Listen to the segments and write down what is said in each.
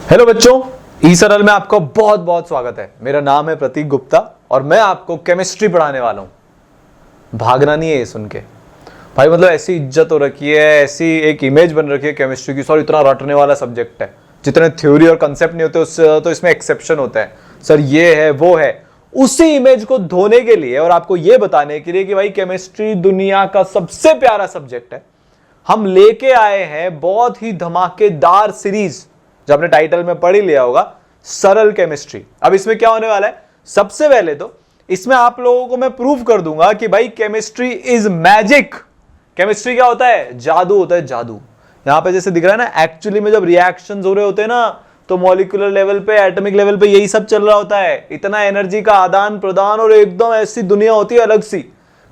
Hello बच्चों, ई सरल में आपका बहुत बहुत स्वागत है। मेरा नाम है प्रतीक गुप्ता और मैं आपको केमिस्ट्री पढ़ाने वाला हूं। भागना नहीं है ये सुन के भाई, मतलब ऐसी इज्जत हो रखी है, ऐसी एक इमेज बन रखी है केमिस्ट्री की, सर इतना रटने वाला सब्जेक्ट है, जितने थ्योरी और कंसेप्ट नहीं होते उससे तो इसमें एक्सेप्शन होता है, सर ये है वो है। उसी इमेज को धोने के लिए और आपको ये बताने के लिए कि भाई केमिस्ट्री दुनिया का सबसे प्यारा सब्जेक्ट है, हम लेके आए हैं बहुत ही धमाकेदार सीरीज जो आपने टाइटल में पढ़ ही लिया होगा, सरल केमिस्ट्री। अब इसमें क्या होने वाला है, सबसे पहले तो इसमें आप लोगों को मैं प्रूव कर दूंगा कि भाई केमिस्ट्री इज मैजिक। केमिस्ट्री क्या होता है? जादू होता है, जादू। यहां पे जैसे दिख रहा है ना, एक्चुअली में जब रिएक्शंस हो रहे होते हैं ना, तो मॉलिक्यूलर लेवल पे, एटॉमिक लेवल पे यही सब चल रहा होता है। इतना एनर्जी का आदान प्रदान और एकदम ऐसी दुनिया होती है अलग सी।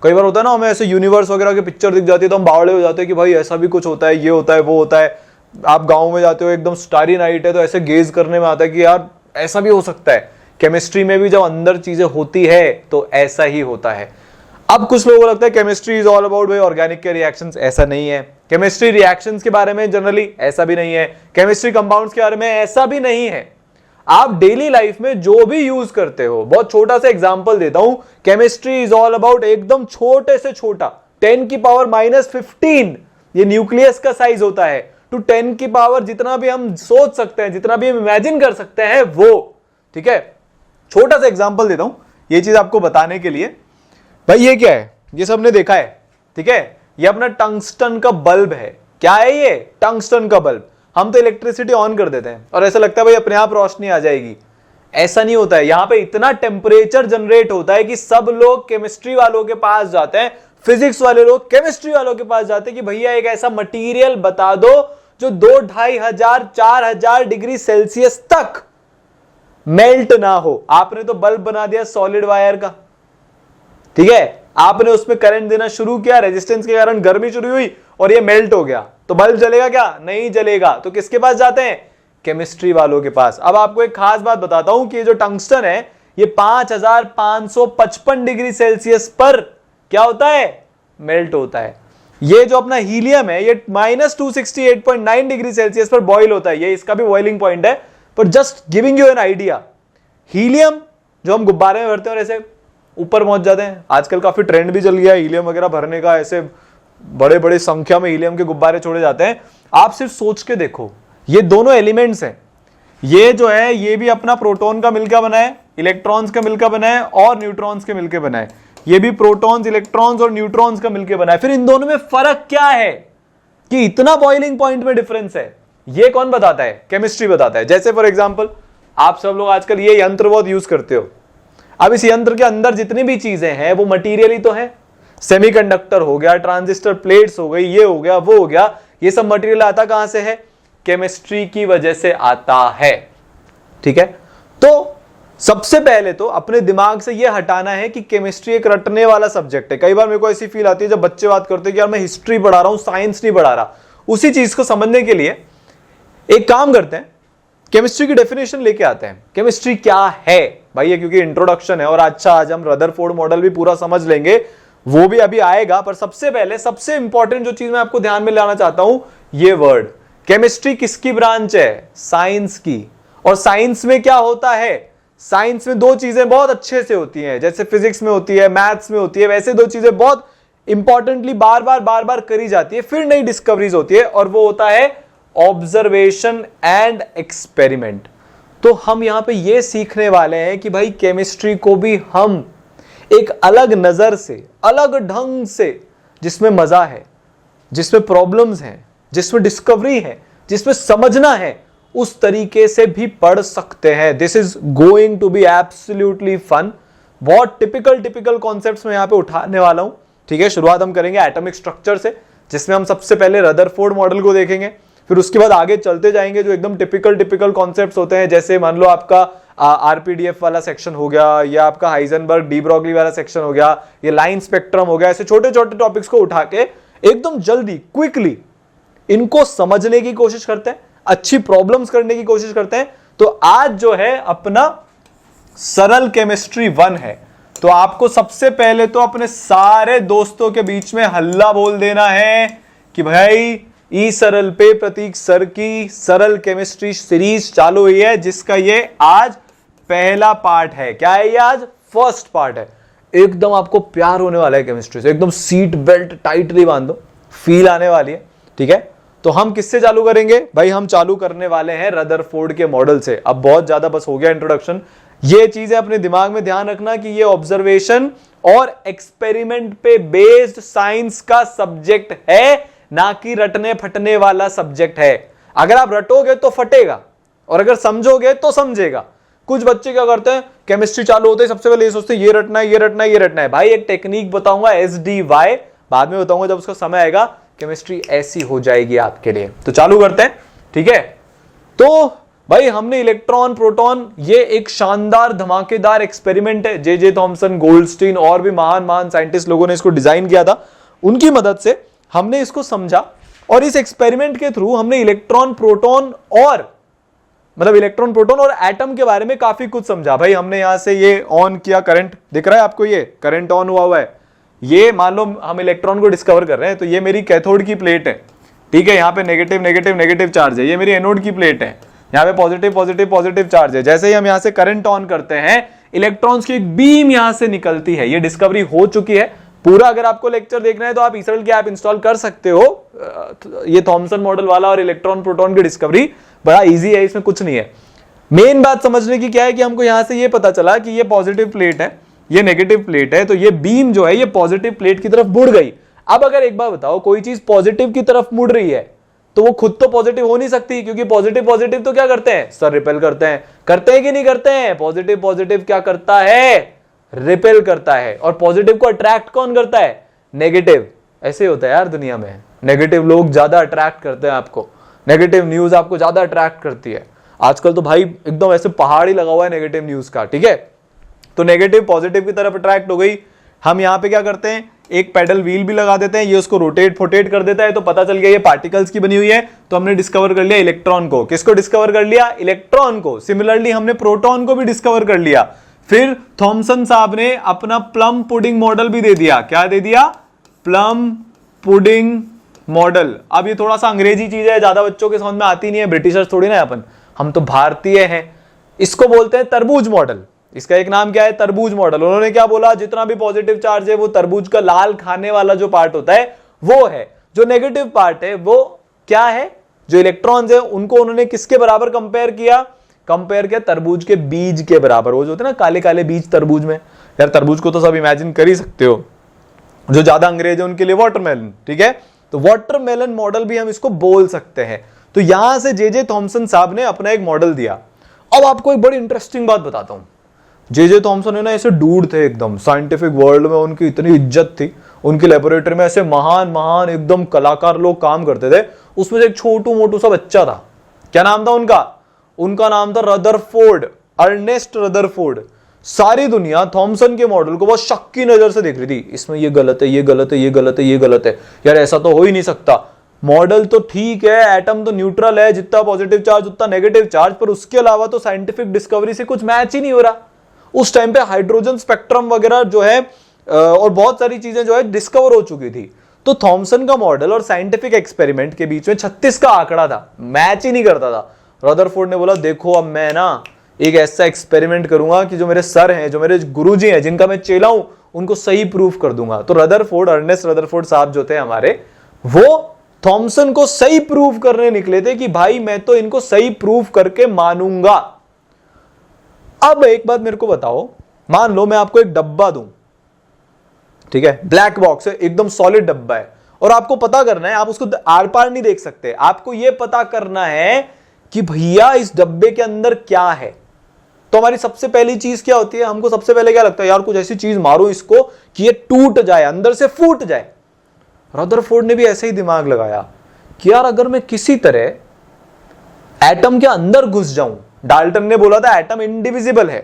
कई बार होता है ना, हमें ऐसे यूनिवर्स वगैरह की पिक्चर दिख जाती है तो हम बावड़े हो जाते हैं कि भाई ऐसा भी कुछ होता है, ये होता है, वो होता है। आप गांव में जाते हो, एकदम स्टारी नाइट है, तो ऐसे गेज करने में आता है कि यार ऐसा भी हो सकता है। केमिस्ट्री में भी जब अंदर चीजें होती है तो ऐसा ही होता है। अब कुछ लोगों को लगता है केमिस्ट्री इज ऑल अबाउट भाई ऑर्गेनिक के रिएक्शंस, ऐसा नहीं है। केमिस्ट्री रिएक्शंस के बारे में जनरली ऐसा भी नहीं है। केमिस्ट्री कंपाउंड्स के बारे में ऐसा भी नहीं है। आप डेली लाइफ में जो भी यूज करते हो, बहुत छोटा सा एग्जांपल देता हूं, केमिस्ट्री इज ऑल अबाउट एकदम छोटे से छोटा 10 की पावर -15 ये न्यूक्लियस का साइज होता है, टू 10 की पावर जितना भी हम सोच सकते हैं, जितना भी हम इमेजिन कर सकते हैं वो। ठीक है, छोटा सा एग्जांपल देता हूं ये चीज आपको बताने के लिए। भाई ये क्या है? ये सबने देखा है, ठीक है, ये अपना टंगस्टन का बल्ब है। क्या है ये? टंगस्टन का बल्ब। हम तो इलेक्ट्रिसिटी ऑन कर देते हैं और ऐसा लगता है भाई अपने आप रोशनी आ जाएगी। ऐसा नहीं होता है। यहां पे इतना टेम्परेचर जनरेट होता है कि सब लोग केमिस्ट्री वालों के पास जाते हैं, फिजिक्स वाले लोग केमिस्ट्री वालों के पास जाते हैं कि भैया एक ऐसा मटेरियल बता दो जो 2-2,500-4,000 डिग्री सेल्सियस तक मेल्ट ना हो। आपने तो बल्ब बना दिया सॉलिड वायर का, ठीक है, आपने उसमें करंट देना शुरू किया, रेजिस्टेंस के कारण गर्मी शुरू हुई और ये मेल्ट हो गया, तो बल्ब जलेगा क्या? नहीं जलेगा। तो किसके पास जाते हैं? केमिस्ट्री वालों के पास। अब आपको एक खास बात बताता हूं कि ये जो टंगस्टन है ये 5,555 डिग्री सेल्सियस पर क्या होता है? मेल्ट होता है। ये जो अपना हीलियम है ये -268.9 डिग्री सेल्सियस पर बॉयल होता है, ये इसका भी बॉइलिंग पॉइंट है। पर just giving you an idea, helium जो हम गुब्बारे में भरते हैं और ऐसे ऊपर पहुंच जाते हैं, आजकल काफी ट्रेंड भी चल गया है हीलियम वगैरह भरने का, ऐसे बड़े बड़े संख्या में हीलियम के गुब्बारे छोड़े जाते हैं। आप सिर्फ सोच के देखो, ये दोनों एलिमेंट्स हैं, ये जो है ये भी अपना प्रोटॉन का मिलकर बना है, इलेक्ट्रॉन्स का मिलकर बना है और न्यूट्रॉन्स के मिलकर बना है। ये भी प्रोटॉन्स, इलेक्ट्रॉन्स और न्यूट्रॉन्स का मिलकर बना है। फिर इन दोनों में फर्क क्या है कि इतना बॉइलिंग पॉइंट में डिफरेंस है? ये कौन बताता है? केमिस्ट्री बताता है। जैसे फॉर एग्जांपल आप सब लोग आजकल ये यंत्र बहुत यूज करते हो। अब इस यंत्र के अंदर जितनी भी चीजें हैं वो मटेरियल ही तो है। सेमीकंडक्टर हो गया, ट्रांजिस्टर प्लेट्स हो गई, ये हो गया, वो हो गया, ये सब मटेरियल आता कहां से है? केमिस्ट्री की वजह से आता है। ठीक है, तो सबसे पहले तो अपने दिमाग से यह हटाना है कि केमिस्ट्री एक रटने वाला सब्जेक्ट है। कई बार मेरे को ऐसी फील आती है जब बच्चे बात करते हैं कि यार मैं हिस्ट्री पढ़ा रहा हूं, साइंस नहीं पढ़ा रहा। उसी चीज को समझने के लिए एक काम करते हैं, केमिस्ट्री की डेफिनेशन लेके आते हैं। केमिस्ट्री क्या है भाई? ये क्योंकि इंट्रोडक्शन है और अच्छा आज हम रदरफोर्ड मॉडल भी पूरा समझ लेंगे, वो भी अभी आएगा। पर सबसे पहले सबसे इंपॉर्टेंट जो चीज मैं आपको ध्यान में लाना चाहता हूं, ये वर्ड। केमिस्ट्री किसकी ब्रांच है? साइंस की। और साइंस में क्या होता है? साइंस में दो चीजें बहुत अच्छे से होती हैं, जैसे फिजिक्स में होती है, मैथ्स में होती है, वैसे दो चीजें बहुत इंपॉर्टेंटली बार बार करी जाती है, फिर नई डिस्कवरीज होती है, और वो होता है ऑब्जर्वेशन एंड एक्सपेरिमेंट। तो हम यहां पे ये सीखने वाले हैं कि भाई केमिस्ट्री को भी हम एक अलग नजर से, अलग ढंग से, जिसमें मजा है, जिसमें प्रॉब्लम्स हैं, जिसमें डिस्कवरी है, जिसमें समझना है, उस तरीके से भी पढ़ सकते हैं। This is going to be absolutely fun. बहुत टिपिकल कॉन्सेप्ट्स में यहां पे उठाने वाला हूं। ठीक है, शुरुआत हम करेंगे एटॉमिक स्ट्रक्चर से, जिसमें हम सबसे पहले रदरफोर्ड मॉडल को देखेंगे, फिर उसके बाद आगे चलते जाएंगे जो एकदम टिपिकल कॉन्सेप्ट्स होते हैं, जैसे मान लो आपका आरपीडीएफ वाला सेक्शन हो गया, या आपका हाइजेनबर्ग डी ब्रॉगली वाला सेक्शन हो गया, ये लाइन स्पेक्ट्रम हो गया। ऐसे छोटे छोटे टॉपिक्स को उठा के एकदम जल्दी क्विकली इनको समझने की कोशिश करते हैं, अच्छी प्रॉब्लम्स करने की कोशिश करते हैं। तो आज जो है अपना सरल केमिस्ट्री 1 है। तो आपको सबसे पहले तो अपने सारे दोस्तों के बीच में हल्ला बोल देना है कि भाई ई सरल पे प्रतीक सर की सरल केमिस्ट्री सीरीज चालू हुई है, जिसका ये आज पहला पार्ट है। क्या है ये? आज फर्स्ट पार्ट है। एकदम आपको प्यार होने वाला है केमिस्ट्री से, एकदम सीट बेल्ट टाइटली बांधो, फील आने वाली है। ठीक है, तो हम किससे चालू करेंगे भाई? हम चालू करने वाले हैं रदरफोर्ड के मॉडल से। अब बहुत ज्यादा बस हो गया इंट्रोडक्शन। ये चीजें अपने दिमाग में ध्यान रखना कि ये ऑब्जर्वेशन और एक्सपेरिमेंट पे बेस्ड साइंस का सब्जेक्ट है, ना कि रटने फटने वाला सब्जेक्ट है। अगर आप रटोगे तो फटेगा, और अगर समझोगे तो समझेगा। कुछ बच्चे क्या करते हैं, केमिस्ट्री चालू होते हैं सबसे पहले ये सोचते हैं ये रटना है, ये रटना है, ये रटना है। भाई एक टेक्निक बताऊंगा SDY, बाद में बताऊंगा जब उसका समय आएगा। केमिस्ट्री ऐसी हो जाएगी आपके लिए। तो चालू करते हैं। ठीक है, तो भाई हमने इलेक्ट्रॉन प्रोटॉन, ये एक शानदार धमाकेदार एक्सपेरिमेंट है। जे थॉमसन, गोल्डस्टीन और भी महान महान साइंटिस्ट लोगों ने इसको डिजाइन किया था। उनकी मदद से हमने इसको समझा, और इस एक्सपेरिमेंट के थ्रू हमने इलेक्ट्रॉन प्रोटॉन और एटम के बारे में काफी कुछ समझा। भाई हमने यहां से ये ऑन किया, करंट दिख रहा है आपको, ये करंट ऑन हुआ है। ये मान लो हम इलेक्ट्रॉन को डिस्कवर कर रहे हैं, तो ये मेरी कैथोड की प्लेट है। ठीक है, यहाँ पे नेगेटिव नेगेटिव नेगेटिव चार्ज है। ये मेरी एनोड की प्लेट है, यहाँ पे पॉजिटिव पॉजिटिव पॉजिटिव चार्ज है। जैसे ही हम यहाँ से करंट ऑन करते हैं, इलेक्ट्रॉन्स की एक बीम यहाँ से निकलती है। ये डिस्कवरी हो चुकी है। पूरा अगर आपको लेक्चर देखना है तो आप ईसरल की ऐप इंस्टॉल कर सकते हो। ये थॉमसन मॉडल वाला और इलेक्ट्रॉन प्रोटॉन की डिस्कवरी बड़ा इजी है, इसमें कुछ नहीं है। मेन बात समझने की क्या है कि हमको यहां से ये पता चला कि ये पॉजिटिव प्लेट है, ये नेगेटिव प्लेट है, तो ये बीम जो है ये पॉजिटिव प्लेट की तरफ मुड़ गई। अब अगर एक बार बताओ, कोई चीज पॉजिटिव की तरफ मुड़ रही है तो वो खुद तो पॉजिटिव हो नहीं सकती, क्योंकि पॉजिटिव पॉजिटिव तो क्या करते हैं सर? रिपेल करते हैं। करते हैं कि नहीं करते हैं? पॉजिटिव पॉजिटिव क्या करता है? रिपेल करता है। और पॉजिटिव को अट्रैक्ट कौन करता है? नेगेटिव। ऐसे होता है यार दुनिया में, नेगेटिव लोग ज्यादा अट्रैक्ट करते हैं आपको, नेगेटिव न्यूज आपको ज्यादा अट्रैक्ट करती है। आजकल तो भाई एकदम ऐसे पहाड़ ही लगा हुआ है नेगेटिव न्यूज का। ठीक है, तो नेगेटिव पॉजिटिव की तरफ अट्रैक्ट हो गई। हम यहां पे क्या करते हैं, एक पेडल व्हील भी लगा देते हैं, ये उसको रोटेट फोटेट कर देता है, तो पता चल गया ये पार्टिकल्स की बनी हुई है। तो हमने डिस्कवर कर लिया इलेक्ट्रॉन को। किसको डिस्कवर कर लिया? इलेक्ट्रॉन को। सिमिलरली हमने प्रोटॉन को भी डिस्कवर कर लिया। फिर थॉमसन साहब ने अपना प्लम पुडिंग मॉडल भी दे दिया। क्या दे दिया? Plum pudding model. अब ये थोड़ा सा अंग्रेजी चीज है, ज्यादा बच्चों के समझ में आती नहीं है, ब्रिटिशर्स थोड़ी ना अपन, हम तो भारतीय हैं। इसको बोलते हैं तरबूज मॉडल। इसका एक नाम क्या है? तरबूज मॉडल। उन्होंने क्या बोला? जितना भी पॉजिटिव चार्ज है वो तरबूज का लाल खाने वाला जो पार्ट होता है वो है, जो नेगेटिव पार्ट है वो क्या है? जो इलेक्ट्रॉन्स है उनको उन्होंने किसके बराबर कंपेयर किया? कंपेयर किया तरबूज के बीज के बराबर। वो जो होते हैं ना काले काले बीज तरबूज में, यार तरबूज को तो सब इमेजिन कर ही सकते हो। जो ज्यादा अंग्रेज है उनके लिए वाटरमेलन। ठीक है, तो वाटरमेलन मॉडल भी हम इसको बोल सकते हैं। तो यहां से जे थॉमसन साहब ने अपना एक मॉडल दिया। अब आपको एक बड़ी इंटरेस्टिंग बात बताता हूं। जे थॉमसन है ना, ऐसे डूड थे एकदम, साइंटिफिक वर्ल्ड में उनकी इतनी इज्जत थी। उनकी लेबोरेटरी में ऐसे महान महान एकदम कलाकार लोग काम करते थे। उसमें से एक छोटू मोटू सा बच्चा था। क्या नाम था उनका? उनका नाम था रदरफोर्ड, अर्नेस्ट रदरफोर्ड। सारी दुनिया थॉमसन के मॉडल को बहुत शक की नजर से देख रही थी। इसमें ये गलत है, ये गलत है, ये गलत है, ये गलत है, यार ऐसा तो हो ही नहीं सकता। मॉडल तो ठीक है, एटम तो न्यूट्रल है, जितना पॉजिटिव चार्ज उतना नेगेटिव चार्ज, पर उसके अलावा तो साइंटिफिक डिस्कवरी से कुछ मैच ही नहीं हो रहा। उस टाइम पे हाइड्रोजन स्पेक्ट्रम वगैरह जो है और बहुत सारी चीजें जो है डिस्कवर हो चुकी थी। तो थॉमसन का मॉडल और साइंटिफिक एक्सपेरिमेंट के बीच में 36 का आंकड़ा था, मैच ही नहीं करता था। रदरफोर्ड ने बोला देखो अब मैं ना एक ऐसा एक्सपेरिमेंट करूंगा कि जो मेरे सर हैं, जो मेरे गुरुजी हैं, जिनका मैं चेला हूं, उनको सही प्रूफ कर दूंगा। तो रदरफोर्ड, अर्नेस्ट रदरफोर्ड साहब जो थे हमारे, वो थॉमसन को सही प्रूफ करने निकले थे कि भाई मैं तो इनको सही प्रूफ करके मानूंगा। अब एक बात मेरे को बताओ, मान लो मैं आपको एक डब्बा दूं, ठीक है, ब्लैक बॉक्स है, एकदम सॉलिड डब्बा है, और आपको पता करना है, आप उसको आर पार नहीं देख सकते, आपको यह पता करना है कि भैया इस डब्बे के अंदर क्या है। तो हमारी सबसे पहली चीज क्या होती है? हमको सबसे पहले क्या लगता है, यार कुछ ऐसी चीज मारो इसको कि ये टूट जाए, अंदर से फूट जाए। रदरफोर्ड ने भी ऐसे ही दिमाग लगाया कि यार अगर मैं किसी तरह एटम के अंदर घुस जाऊं, डाल्टन ने बोला था एटम इंडिविजिबल है,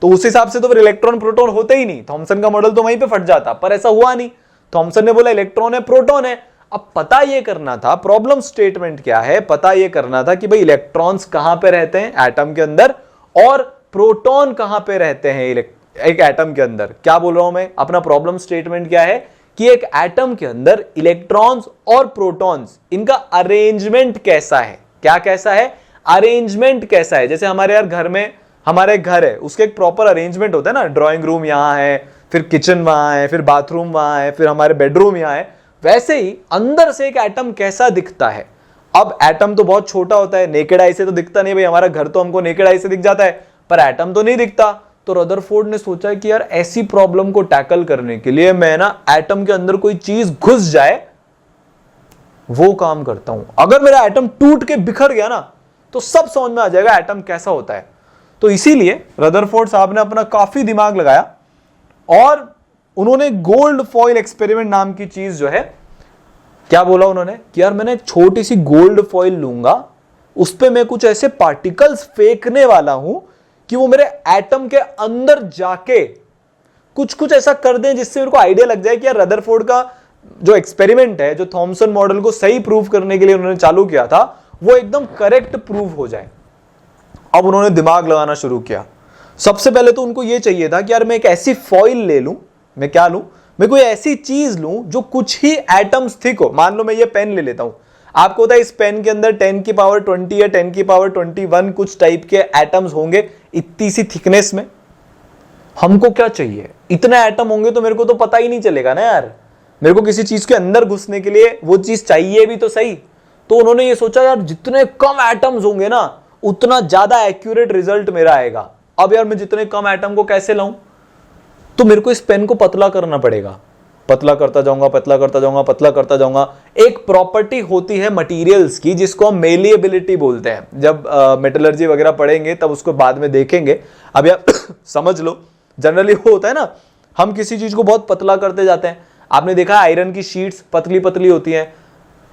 तो उस हिसाब से तो फिर इलेक्ट्रॉन प्रोटॉन होते ही नहीं, थॉमसन का मॉडल तो वहीं पे फट जाता, पर ऐसा हुआ नहीं। थॉमसन ने बोला इलेक्ट्रॉन है, प्रोटॉन है। अब पता यह करना था, प्रॉब्लम स्टेटमेंट क्या है, पता यह करना था कि भाई इलेक्ट्रॉन्स कहां पे रहते हैं एटम के अंदर, और प्रोटॉन कहां पे रहते हैं एक एटम के अंदर। क्या बोल रहा हूं मैं? अपना प्रॉब्लम स्टेटमेंट क्या है कि एक एटम के अंदर इलेक्ट्रॉन्स और प्रोटॉन्स, इनका अरेंजमेंट कैसा है। क्या कैसा है? अरेंजमेंट कैसा है। जैसे हमारे यार घर में, हमारे घर है, उसके एक प्रॉपर अरेंजमेंट होता है ना, ड्राइंग रूम यहां है, फिर किचन वहां है, फिर बाथरूम वहां है, फिर हमारे बेडरूम यहां है। वैसे ही अंदर से एक एटम कैसा दिखता है। अब एटम तो बहुत छोटा होता है, नेकेड आई से तो दिखता नहीं भाई, हमारा घर तो हमको नेकेड आई से दिख जाता है, पर एटम तो नहीं दिखता। तो रदरफोर्ड ने सोचा कि यार ऐसी प्रॉब्लम को टैकल करने के लिए मैं ना एटम के अंदर कोई चीज घुस जाए वो काम करता हूं। अगर मेरा एटम टूट के बिखर गया ना तो सब समझ में आ जाएगा एटम कैसा होता है। तो इसीलिए रदरफोर्ड साहब ने अपना काफी दिमाग लगाया और उन्होंने गोल्ड फॉइल एक्सपेरिमेंट नाम की चीज जो है, क्या बोला उन्होंने कि यार मैंने एक छोटी सी गोल्ड फॉइल लूंगा, उस पे मैं कुछ ऐसे पार्टिकल्स फेंकने वाला हूं कि वो मेरे एटम के अंदर जाके कुछ कुछ ऐसा कर दें जिससे मेरे को आइडिया लग जाए कि यार रदरफोर्ड का जो एक्सपेरिमेंट है, जो थॉमसन मॉडल को सही प्रूव करने के लिए उन्होंने चालू किया था, वो एकदम करेक्ट प्रूव हो जाए। अब उन्होंने दिमाग लगाना शुरू किया। सबसे पहले तो उनको यह चाहिए था कि यार मैं एक ऐसी फॉइल ले लूं, मैं क्या लूं, मैं कोई ऐसी चीज लूं जो कुछ ही एटम्स थिक हो। मान लो मैं ये पेन ले लेता हूं, आपको पता है इस पेन के अंदर 10 की पावर 20 या 10 की पावर 21 कुछ टाइप के एटम्स होंगे इतनी सी थिकनेस में। हमको क्या चाहिए, इतने एटम होंगे तो मेरे को तो पता ही नहीं चलेगा ना यार, मेरे को किसी चीज के अंदर घुसने के लिए वो चीज चाहिए भी तो सही। तो उन्होंने ये सोचा यार जितने कम एटम्स होंगे ना उतना ज्यादा एक्यूरेट रिजल्ट मेरा आएगा। अब यार मैं जितने कम एटम को कैसे लाऊं, तो मेरे को इस पेन को पतला करना पड़ेगा। पतला करता जाऊंगा, पतला करता जाऊंगा, पतला करता जाऊंगा। एक प्रॉपर्टी होती है मटेरियल्स की जिसको हम मेलिएबिलिटी बोलते हैं। जब मेटलर्जी वगैरह पढ़ेंगे तब उसको बाद में देखेंगे। अब यार समझ लो, जनरली वो होता है ना, हम किसी चीज को बहुत पतला करते जाते हैं। आपने देखा आयरन की शीट्स पतली पतली होती हैं।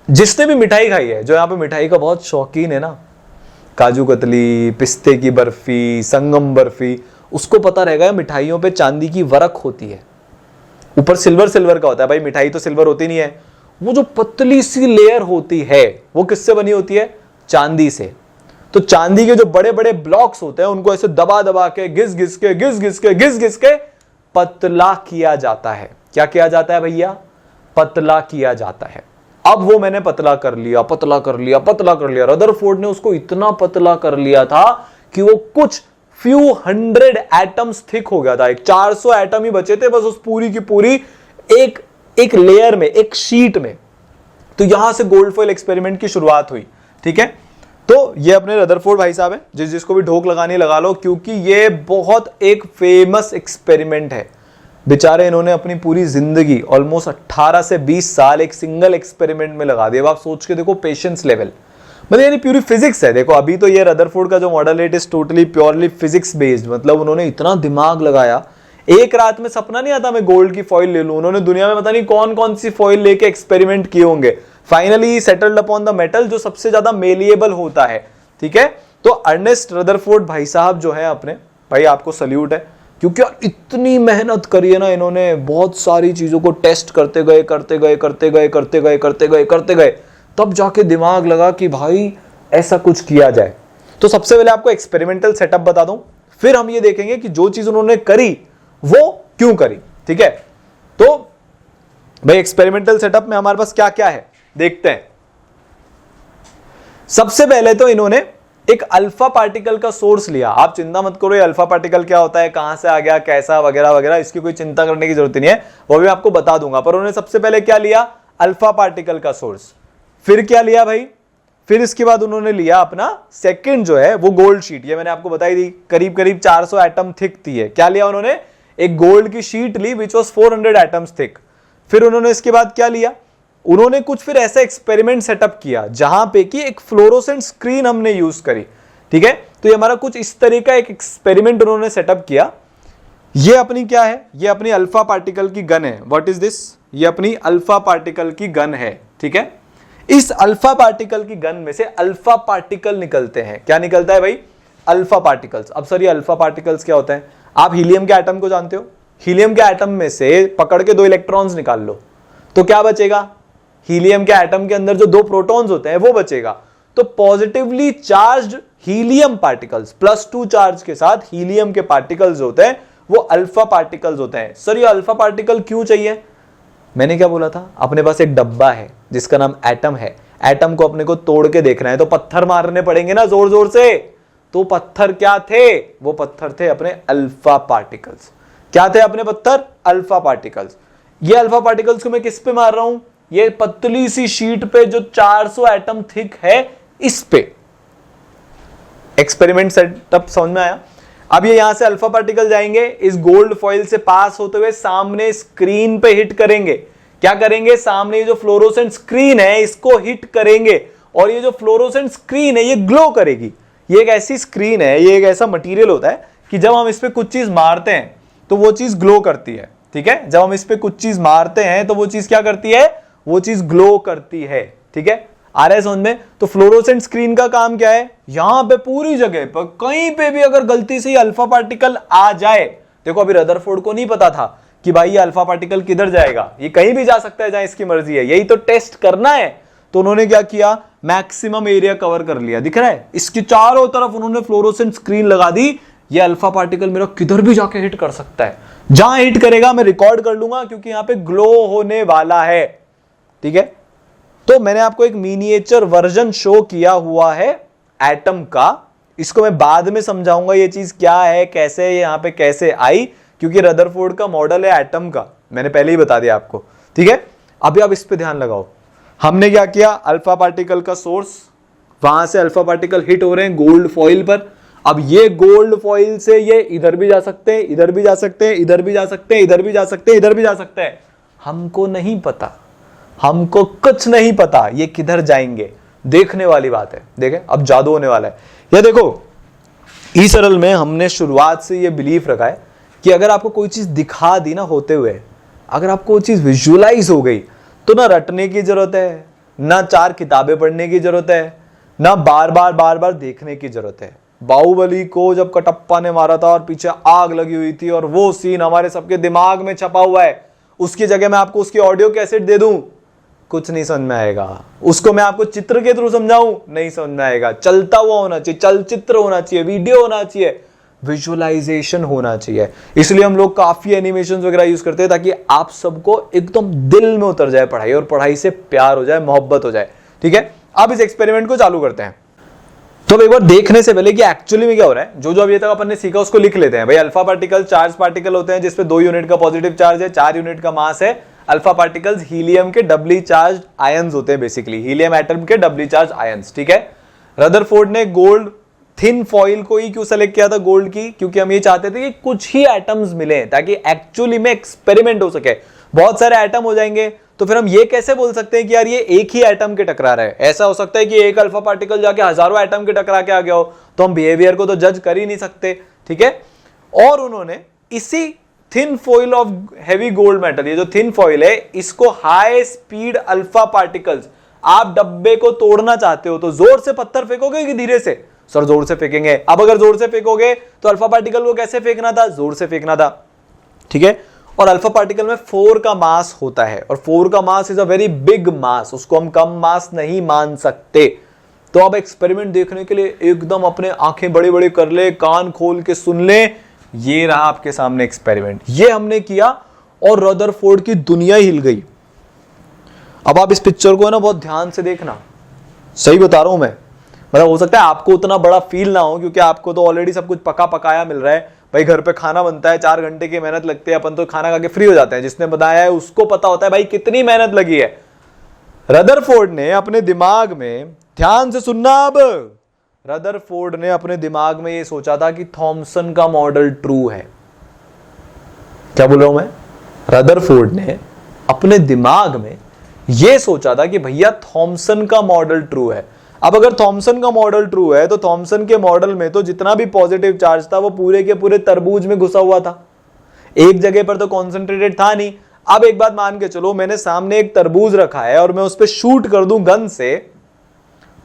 जिसने भी मिठाई खाई है, जो यहाँ पे मिठाई का बहुत शौकीन है ना, काजू कतली, पिस्ते की बर्फी, संगम बर्फी, उसको पता रहेगा मिठाइयों पे चांदी की वरक होती है, ऊपर सिल्वर सिल्वर का होता है। भाई मिठाई तो सिल्वर होती नहीं है, वो जो पतली सी लेयर होती है वो किससे बनी होती है? चांदी से। तो चांदी के जो बड़े बड़े ब्लॉक्स होते हैं उनको ऐसे दबा दबा के घिस घिस के घिस घिस के घिस घिस के पतला किया जाता है। क्या किया जाता है भैया? पतला किया जाता है। अब वो मैंने पतला कर लिया, पतला कर लिया, पतला कर लिया। रदरफोर्ड ने उसको इतना पतला कर लिया था कि वो कुछ फ्यू 100 एटम्स थिक हो गया था। एक 400 एटम ही बचे थे बस उस पूरी की पूरी एक लेयर में, एक शीट में। तो यहां से गोल्ड फॉइल एक्सपेरिमेंट की शुरुआत हुई। ठीक है, तो ये अपने रदरफोर्ड भाई साहब हैं, जिसको भी ढोक लगानी लगा लो, क्योंकि ये बहुत एक फेमस एक्सपेरिमेंट है। बेचारे इन्होंने अपनी पूरी जिंदगी ऑलमोस्ट 18 से 20 साल एक सिंगल एक्सपेरिमेंट में लगा दिया। आप सोच के देखो पेशेंस लेवल, मतलब यानी प्यूरी फिजिक्स है। देखो अभी तो ये रदरफोर्ड का जो मॉडल है it is totally purely physics based, मतलब उन्होंने इतना दिमाग लगाया। एक रात में सपना नहीं आता मैं गोल्ड की फॉइल ले लूं। उन्होंने दुनिया में पता नहीं कौन कौन सी फॉइल लेके एक्सपेरिमेंट किए होंगे। Finally settled upon the metal जो सबसे ज्यादा मेलिएबल होता है। ठीक है, तो अर्नेस्ट रदरफोर्ड भाई साहब जो है अपने, भाई आपको सल्यूट है, क्योंकि इतनी मेहनत करी है ना इन्होंने। बहुत सारी चीजों को टेस्ट करते गए करते गए करते गए करते गए करते गए करते गए, तब जाके दिमाग लगा कि भाई ऐसा कुछ किया जाए। तो सबसे पहले आपको एक्सपेरिमेंटल सेटअप बता दूं, फिर हम ये देखेंगे कि जो चीज उन्होंने करी वो क्यों करी। ठीक है, तो भाई एक्सपेरिमेंटल सेटअप में हमारे पास क्या क्या है देखते हैं। सबसे पहले तो इन्होंने एक अल्फा पार्टिकल का सोर्स लिया। आप चिंता मत करो ये अल्फा पार्टिकल क्या होता है, कहां से आ गया, कैसा वगैरह वगैरह, इसकी कोई चिंता करने की जरूरत नहीं है, वो भी आपको बता दूंगा। पर उन्होंने सबसे पहले क्या लिया? अल्फा पार्टिकल का सोर्स। फिर क्या लिया भाई? फिर इसके बाद उन्होंने लिया अपना सेकंड जो है वो गोल्ड शीट। ये मैंने आपको बताई थी करीब करीब 400 एटम थिक थी है। क्या लिया उन्होंने? एक गोल्ड की शीट ली विच वाज 400 एटम्स थिक। फिर उन्होंने इसके बाद क्या लिया? उन्होंने कुछ फिर ऐसा एक्सपेरिमेंट सेटअप किया जहां पे कि एक फ्लोरोसेंट स्क्रीन हमने यूज करी। ठीक है, तो ये हमारा कुछ इस तरह का एक एक्सपेरिमेंट उन्होंने सेटअप किया। ये अपनी क्या है? ये अपनी अल्फा पार्टिकल की गन है। What is this? ये अपनी अल्फा पार्टिकल की गन है। ठीक है, इस अल्फा पार्टिकल की गन में से अल्फा पार्टिकल निकलते हैं। क्या निकलता है भाई? Alpha particles. अब सर ये अल्फा पार्टिकल्स क्या होता है? आप हीलियम के एटम को जानते हो, हीलियम के एटम में से पकड़ के 2 इलेक्ट्रॉन्स निकाल लो तो क्या बचेगा? हीलियम के एटम के अंदर जो 2 प्रोटॉन्स होते हैं वो बचेगा। तो positively charged helium particles +2 charge के साथ हीलियम के पार्टिकल्स होते हैं वो अल्फा पार्टिकल्स होते हैं। सर ये अल्फा पार्टिकल क्यों चाहिए? मैंने क्या बोला था, अपने पास एक डब्बा है जिसका नाम एटम है, एटम को अपने को तोड़ के देखना है तो पत्थर मारने पड़ेंगे ना जोर जोर से। तो पत्थर क्या थे, वो पत्थर थे अपने अल्फा पार्टिकल्स। क्या थे अपने पत्थर, अल्फा पार्टिकल्स। ये अल्फा पार्टिकल्स को मैं किस पे मार रहा हूं, ये पतली सी शीट पे जो 400 एटम थिक है इस पे। एक्सपेरिमेंट सेटअप समझ में आया। अब ये यहां से अल्फा पार्टिकल जाएंगे, इस गोल्ड फॉइल से पास होते हुए सामने स्क्रीन पे हिट करेंगे। क्या करेंगे, सामने जो फ्लोरोसेंट स्क्रीन है इसको हिट करेंगे, और ये जो फ्लोरोसेंट स्क्रीन है ये ग्लो करेगी। ये एक ऐसी स्क्रीन है, ये एक ऐसा मटेरियल होता है कि जब हम इस पे कुछ चीज मारते हैं तो वो चीज ग्लो करती है। ठीक है, जब हम इस पे कुछ चीज मारते हैं तो वो चीज क्या करती है, वो चीज ग्लो करती है। ठीक है, आ रहा है समझ में। तो फ्लोरोसेंट स्क्रीन का काम क्या है, यहां पे पूरी जगह पर कहीं पे भी अगर गलती से अल्फा पार्टिकल आ जाए, देखो अभी रदरफोर्ड को नहीं पता था कि भाई ये अल्फा पार्टिकल किधर जाएगा, ये कहीं भी जा सकता है जहां इसकी मर्जी है, यही तो टेस्ट करना है। तो उन्होंने क्या किया, मैक्सिमम एरिया कवर कर लिया, दिख रहा है, इसकी चारों तरफ उन्होंने फ्लोरोसेंट स्क्रीन लगा दी। ये अल्फा पार्टिकल मेरा किधर भी जाके हिट कर सकता है, जहां हिट करेगा मैं रिकॉर्ड कर लूंगा क्योंकि यहां पे ग्लो होने वाला है। ठीक है, तो मैंने आपको एक मिनिएचर वर्जन शो किया हुआ है एटम का, इसको मैं बाद में समझाऊंगा ये चीज क्या है, कैसे यहां पे कैसे आई, क्योंकि रदरफोर्ड का मॉडल है एटम का, मैंने पहले ही बता दिया आपको। ठीक है, अभी आप इस पे ध्यान लगाओ। हमने क्या किया, अल्फा पार्टिकल का सोर्स, वहां से अल्फा पार्टिकल हिट हो रहे हैं गोल्ड फॉइल पर। अब ये गोल्ड फॉइल से ये इधर भी जा सकते हैं, इधर भी जा सकते हैं, इधर भी जा सकते हैं, इधर भी जा सकते हैं, इधर भी जा सकते हैं। हमको नहीं पता, हमको कुछ नहीं पता ये किधर जाएंगे, देखने वाली बात है। देखें अब जादू होने वाला है। ये देखो ई सरल में हमने शुरुआत से ये बिलीफ रखा है कि अगर आपको कोई चीज दिखा दी ना होते हुए, अगर आपको वो चीज विजुअलाइज हो गई तो ना रटने की जरूरत है, ना 4 किताबें पढ़ने की जरूरत है, ना बार बार देखने की जरूरत है। बाहुबली को जब कटप्पा ने मारा था और पीछे आग लगी हुई थी और वो सीन हमारे सबके दिमाग में छपा हुआ है, उसकी जगह मैं आपको उसकी ऑडियो कैसेट दे दूं, कुछ नहीं समझ में आएगा। उसको मैं आपको चित्र के थ्रू समझाऊं, नहीं समझ में आएगा। चलता हुआ होना चाहिए, चलचित्र होना चाहिए, वीडियो होना चाहिए, विजुअलाइजेशन होना चाहिए। इसलिए हम लोग काफी एनिमेशन वगैरह यूज करते हैं ताकि आप सबको एकदम दिल में उतर जाए पढ़ाई, और पढ़ाई से प्यार हो जाए, मोहब्बत हो जाए। ठीक है, अब इस एक्सपेरिमेंट को चालू करते हैं। तो अब एक बार देखने से पहले कि एक्चुअली में क्या हो रहा है, जो जो अभी तक अपन ने सीखा उसको लिख लेते हैं। भाई अल्फा पार्टिकल चार्ज पार्टिकल होते हैं जिसपे 2 यूनिट का पॉजिटिव चार्ज है, 4 यूनिट का मास है। अल्फा पार्टिकल्स हीलियम के डबली चार्ज आयंस होते हैं, बेसिकली हीलियम एटम के डबली चार्ज आयंस। ठीक है, रदरफोर्ड ने गोल्ड थिन फॉइल को ही क्यों सेलेक्ट किया था गोल्ड की, क्योंकि हम ये चाहते थे कि कुछ ही एटम्स मिले ताकि एक्चुअली में एक्सपेरिमेंट हो सके। बहुत सारे एटम हो जाएंगे तो फिर हम ये कैसे बोल सकते हैं कि यार ये एक ही एटम के टकरा रहा है। ऐसा हो सकता है कि एक अल्फा पार्टिकल जाके हजारों एटम के टकरा के आ गया हो, तो हम बिहेवियर को तो जज कर ही नहीं सकते। ठीक है, और उन्होंने इसी thin foil of heavy gold metal, ये जो थिन फॉइल है, इसको हाई स्पीड अल्फा पार्टिकल्स, आप डब्बे को तोड़ना चाहते हो तो जोर से पत्थर फेंकोगे कि धीरे से, सर जोर से फेंकेंगे। अब अगर जोर से फेंकोगे तो अल्फा पार्टिकल को कैसे फेंकना था, जोर से फेंकना था। ठीक है, और अल्फा पार्टिकल में 4 का मास होता है, और 4 का mass is a very big mass, उसको हम कम मास नहीं मान सकते। तो अब एक्सपेरिमेंट देखने के लिए एकदम अपने आंखें बड़े बड़े कर ले, कान खोल के सुन ले। ये रहा आपके सामने एक्सपेरिमेंट, ये हमने किया और रदरफोर्ड की दुनिया हिल गई। अब आप इस पिक्चर को है ना बहुत ध्यान से देखना, सही बता रहा हूं मैं। मतलब हो सकता है आपको उतना बड़ा फील ना हो क्योंकि आपको तो ऑलरेडी सब कुछ पका पकाया मिल रहा है। भाई घर पे खाना बनता है, 4 घंटे की मेहनत लगती है, अपन तो खाना खा के फ्री हो जाते हैं। जिसने बनाया है उसको पता होता है भाई कितनी मेहनत लगी है। रदरफोर्ड ने अपने दिमाग में, ध्यान से सुनना अब, रदरफोर्ड ने अपने दिमाग में ये सोचा था कि थॉमसन का मॉडल ट्रू है। क्या बोल रहा हूं मैं, रदरफोर्ड ने अपने दिमाग में ये सोचा था कि भैया थॉमसन का मॉडल ट्रू है। अब अगर थॉमसन का मॉडल ट्रू है तो थॉमसन के मॉडल में तो जितना भी पॉजिटिव चार्ज था वो पूरे के पूरे तरबूज में घुसा हुआ था, एक जगह पर तो कॉन्सेंट्रेटेड था नहीं। अब एक बात मान के चलो, मैंने सामने एक तरबूज रखा है और मैं उस पर शूट कर दूं गन से,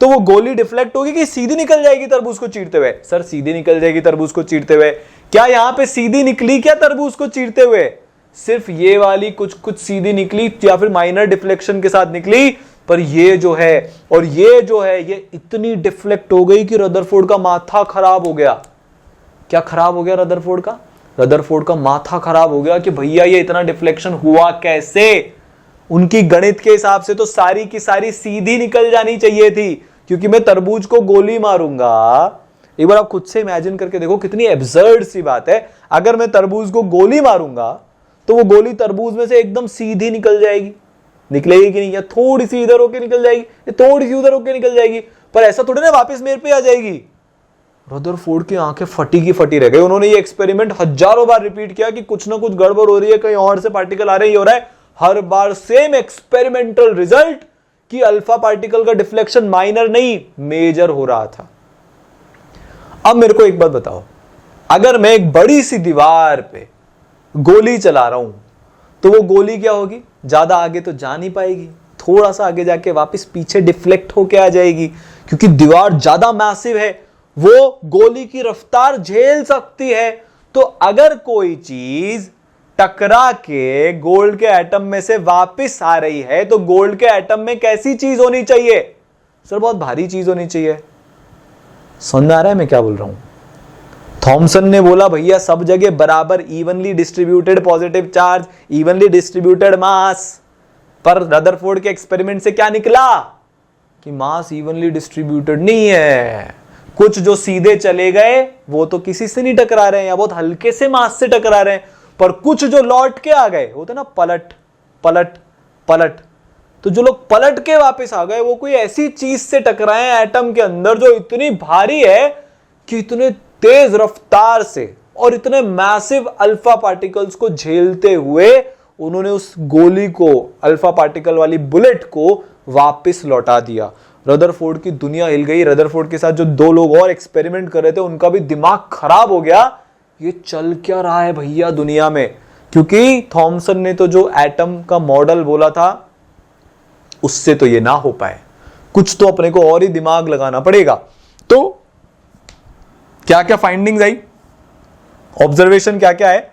तो वो गोली डिफ्लेक्ट होगी कि सीधी निकल जाएगी तरबूज को चीरते हुए? सर सीधी निकल जाएगी तरबूज को चीरते हुए। क्या यहां पे सीधी निकली क्या तरबूज को चीरते हुए? सिर्फ ये वाली कुछ कुछ सीधी निकली या फिर माइनर डिफ्लेक्शन के साथ निकली, पर ये जो है और ये जो है ये इतनी डिफ्लेक्ट हो गई कि रदरफोर्ड का माथा खराब हो गया। क्या खराब हो गया रदरफोर्ड का? रदरफोर्ड का माथा खराब हो गया कि भैया ये इतना डिफ्लेक्शन हुआ कैसे। उनकी गणित के हिसाब से तो सारी की सारी सीधी निकल जानी चाहिए थी, क्योंकि मैं तरबूज को गोली मारूंगा। एक बार आप खुद से इमेजिन करके देखो कितनी एब्सर्ड सी बात है। अगर मैं तरबूज को गोली मारूंगा तो वो गोली तरबूज में से एकदम सीधी निकल जाएगी, निकलेगी कि नहीं? या थोड़ी सी इधर होके निकल जाएगी, या थोड़ी सी उधर होके निकल जाएगी, पर ऐसा थोड़ी ना वापस मेरे पे आ जाएगी। रदरफोर्ड की आंखें फटी की फटी रह गई। उन्होंने ये एक्सपेरिमेंट हजारों बार रिपीट किया कि कुछ ना कुछ गड़बड़ हो रही है, कहीं और से पार्टिकल आ रहे, ये हो रहा है। हर बार सेम एक्सपेरिमेंटल रिजल्ट कि अल्फा पार्टिकल का डिफ्लेक्शन माइनर नहीं मेजर हो रहा था। अब मेरे को एक बात बताओ, अगर मैं एक बड़ी सी दीवार पे गोली चला रहा हूं तो वो गोली क्या होगी? ज्यादा आगे तो जा नहीं पाएगी, थोड़ा सा आगे जाके वापस पीछे डिफ्लेक्ट होके आ जाएगी, क्योंकि दीवार ज्यादा मैसिव है, वो गोली की रफ्तार झेल सकती है। तो अगर कोई चीज टकरा के गोल्ड के एटम में से वापस आ रही है तो गोल्ड के एटम में कैसी चीज होनी चाहिए? सर बहुत भारी चीज होनी चाहिए। समझ में आ रहा है मैं क्या बोल रहा हूं? थॉमसन ने बोला भैया सब जगह बराबर evenly distributed positive charge, evenly distributed mass. पर रदरफोर्ड के एक्सपेरिमेंट से क्या निकला कि मास इवनली डिस्ट्रीब्यूटेड नहीं है। कुछ जो सीधे चले गए वो तो किसी से नहीं टकरा रहे हैं या बहुत हल्के से मास से टकरा रहे हैं, पर कुछ जो लौट के आ गए, होते ना पलट पलट पलट, तो जो लोग पलट के वापस आ गए वो कोई ऐसी चीज से टकराए एटम के अंदर जो इतनी भारी है कि इतने तेज रफ्तार से और इतने मैसिव अल्फा पार्टिकल्स को झेलते हुए उन्होंने उस गोली को, अल्फा पार्टिकल वाली बुलेट को वापस लौटा दिया। रदरफोर्ड की दुनिया हिल गई। रदरफोर्ड के साथ जो दो लोग और एक्सपेरिमेंट कर रहे थे उनका भी दिमाग खराब हो गया, ये चल क्या रहा है भैया दुनिया में? क्योंकि थॉमसन ने तो जो एटम का मॉडल बोला था उससे तो ये ना हो पाए, कुछ तो अपने को और ही दिमाग लगाना पड़ेगा। तो क्या क्या फाइंडिंग्स आई, ऑब्जर्वेशन क्या क्या है?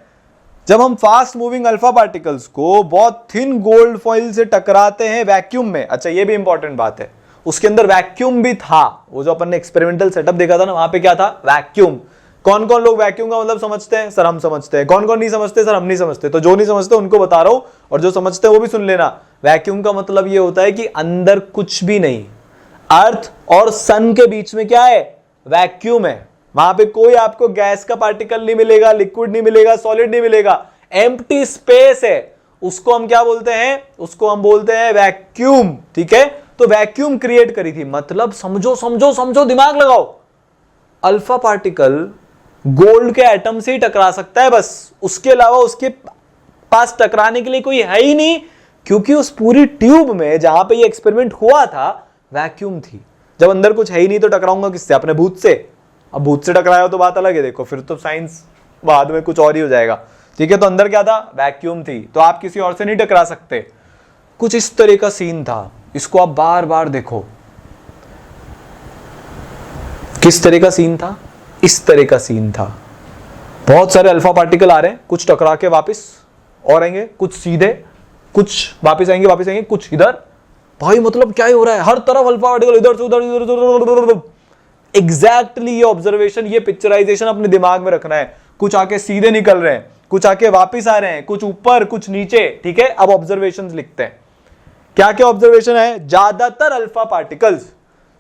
जब हम फास्ट मूविंग अल्फा पार्टिकल्स को बहुत थिन गोल्ड फॉइल से टकराते हैं वैक्यूम में, अच्छा ये भी इंपॉर्टेंट बात है, उसके अंदर वैक्यूम भी था। वो जो अपन ने एक्सपेरिमेंटल सेटअप देखा था ना, वहां पे क्या था? वैक्यूम। कौन कौन लोग वैक्यूम का मतलब समझते हैं? सर हम समझते हैं। कौन कौन नहीं समझते? सर हम नहीं समझते। तो जो नहीं समझते उनको बता रहा हूं, और जो समझते हैं वो भी सुन लेना। वैक्यूम का मतलब ये होता है कि अंदर कुछ भी नहीं, अर्थ और सन के बीच में क्या है? वैक्यूम है। वहां पे कोई आपको गैस का पार्टिकल नहीं मिलेगा, लिक्विड नहीं मिलेगा, सॉलिड नहीं मिलेगा, एम्प्टी स्पेस है। उसको हम क्या बोलते हैं? उसको हम बोलते हैं वैक्यूम। ठीक है, तो वैक्यूम क्रिएट करी थी। मतलब समझो समझो समझो, दिमाग लगाओ, अल्फा पार्टिकल गोल्ड के एटम से ही टकरा सकता है बस, उसके अलावा उसके पास टकराने के लिए कोई है ही नहीं, क्योंकि उस पूरी ट्यूब में जहां पे ये एक्सपेरिमेंट हुआ था वैक्यूम थी। जब अंदर कुछ है ही नहीं तो टकराऊंगा किससे? अपने भूत से। अब भूत से टकराया हो तो बात अलग है, देखो फिर तो साइंस बाद में कुछ और ही हो जाएगा। ठीक है, तो अंदर क्या था? वैक्यूम थी, तो आप किसी और से नहीं टकरा सकते। कुछ इस तरह का सीन था, इसको आप बार बार देखो। किस तरह का सीन था? इस तरह का सीन था। बहुत सारे अल्फा पार्टिकल आ रहे हैं, कुछ टकरा के वापस और आएंगे, कुछ सीधे, कुछ वापस आएंगे, कुछ इधर। भाई मतलब क्या ही हो रहा है? हर तरफ अल्फा पार्टिकल, इधर से उधर, इधर से उधर। एग्जैक्टली ये ऑब्जर्वेशन, ये पिक्चराइजेशन अपने दिमाग में रखना है। कुछ आके सीधे निकल रहे हैं, कुछ आके वापस आ रहे हैं, कुछ ऊपर कुछ नीचे। ठीक है, अब ऑब्जर्वेशंस लिखते हैं। क्या क्या ऑब्जर्वेशन है? ज्यादातर अल्फा पार्टिकल्स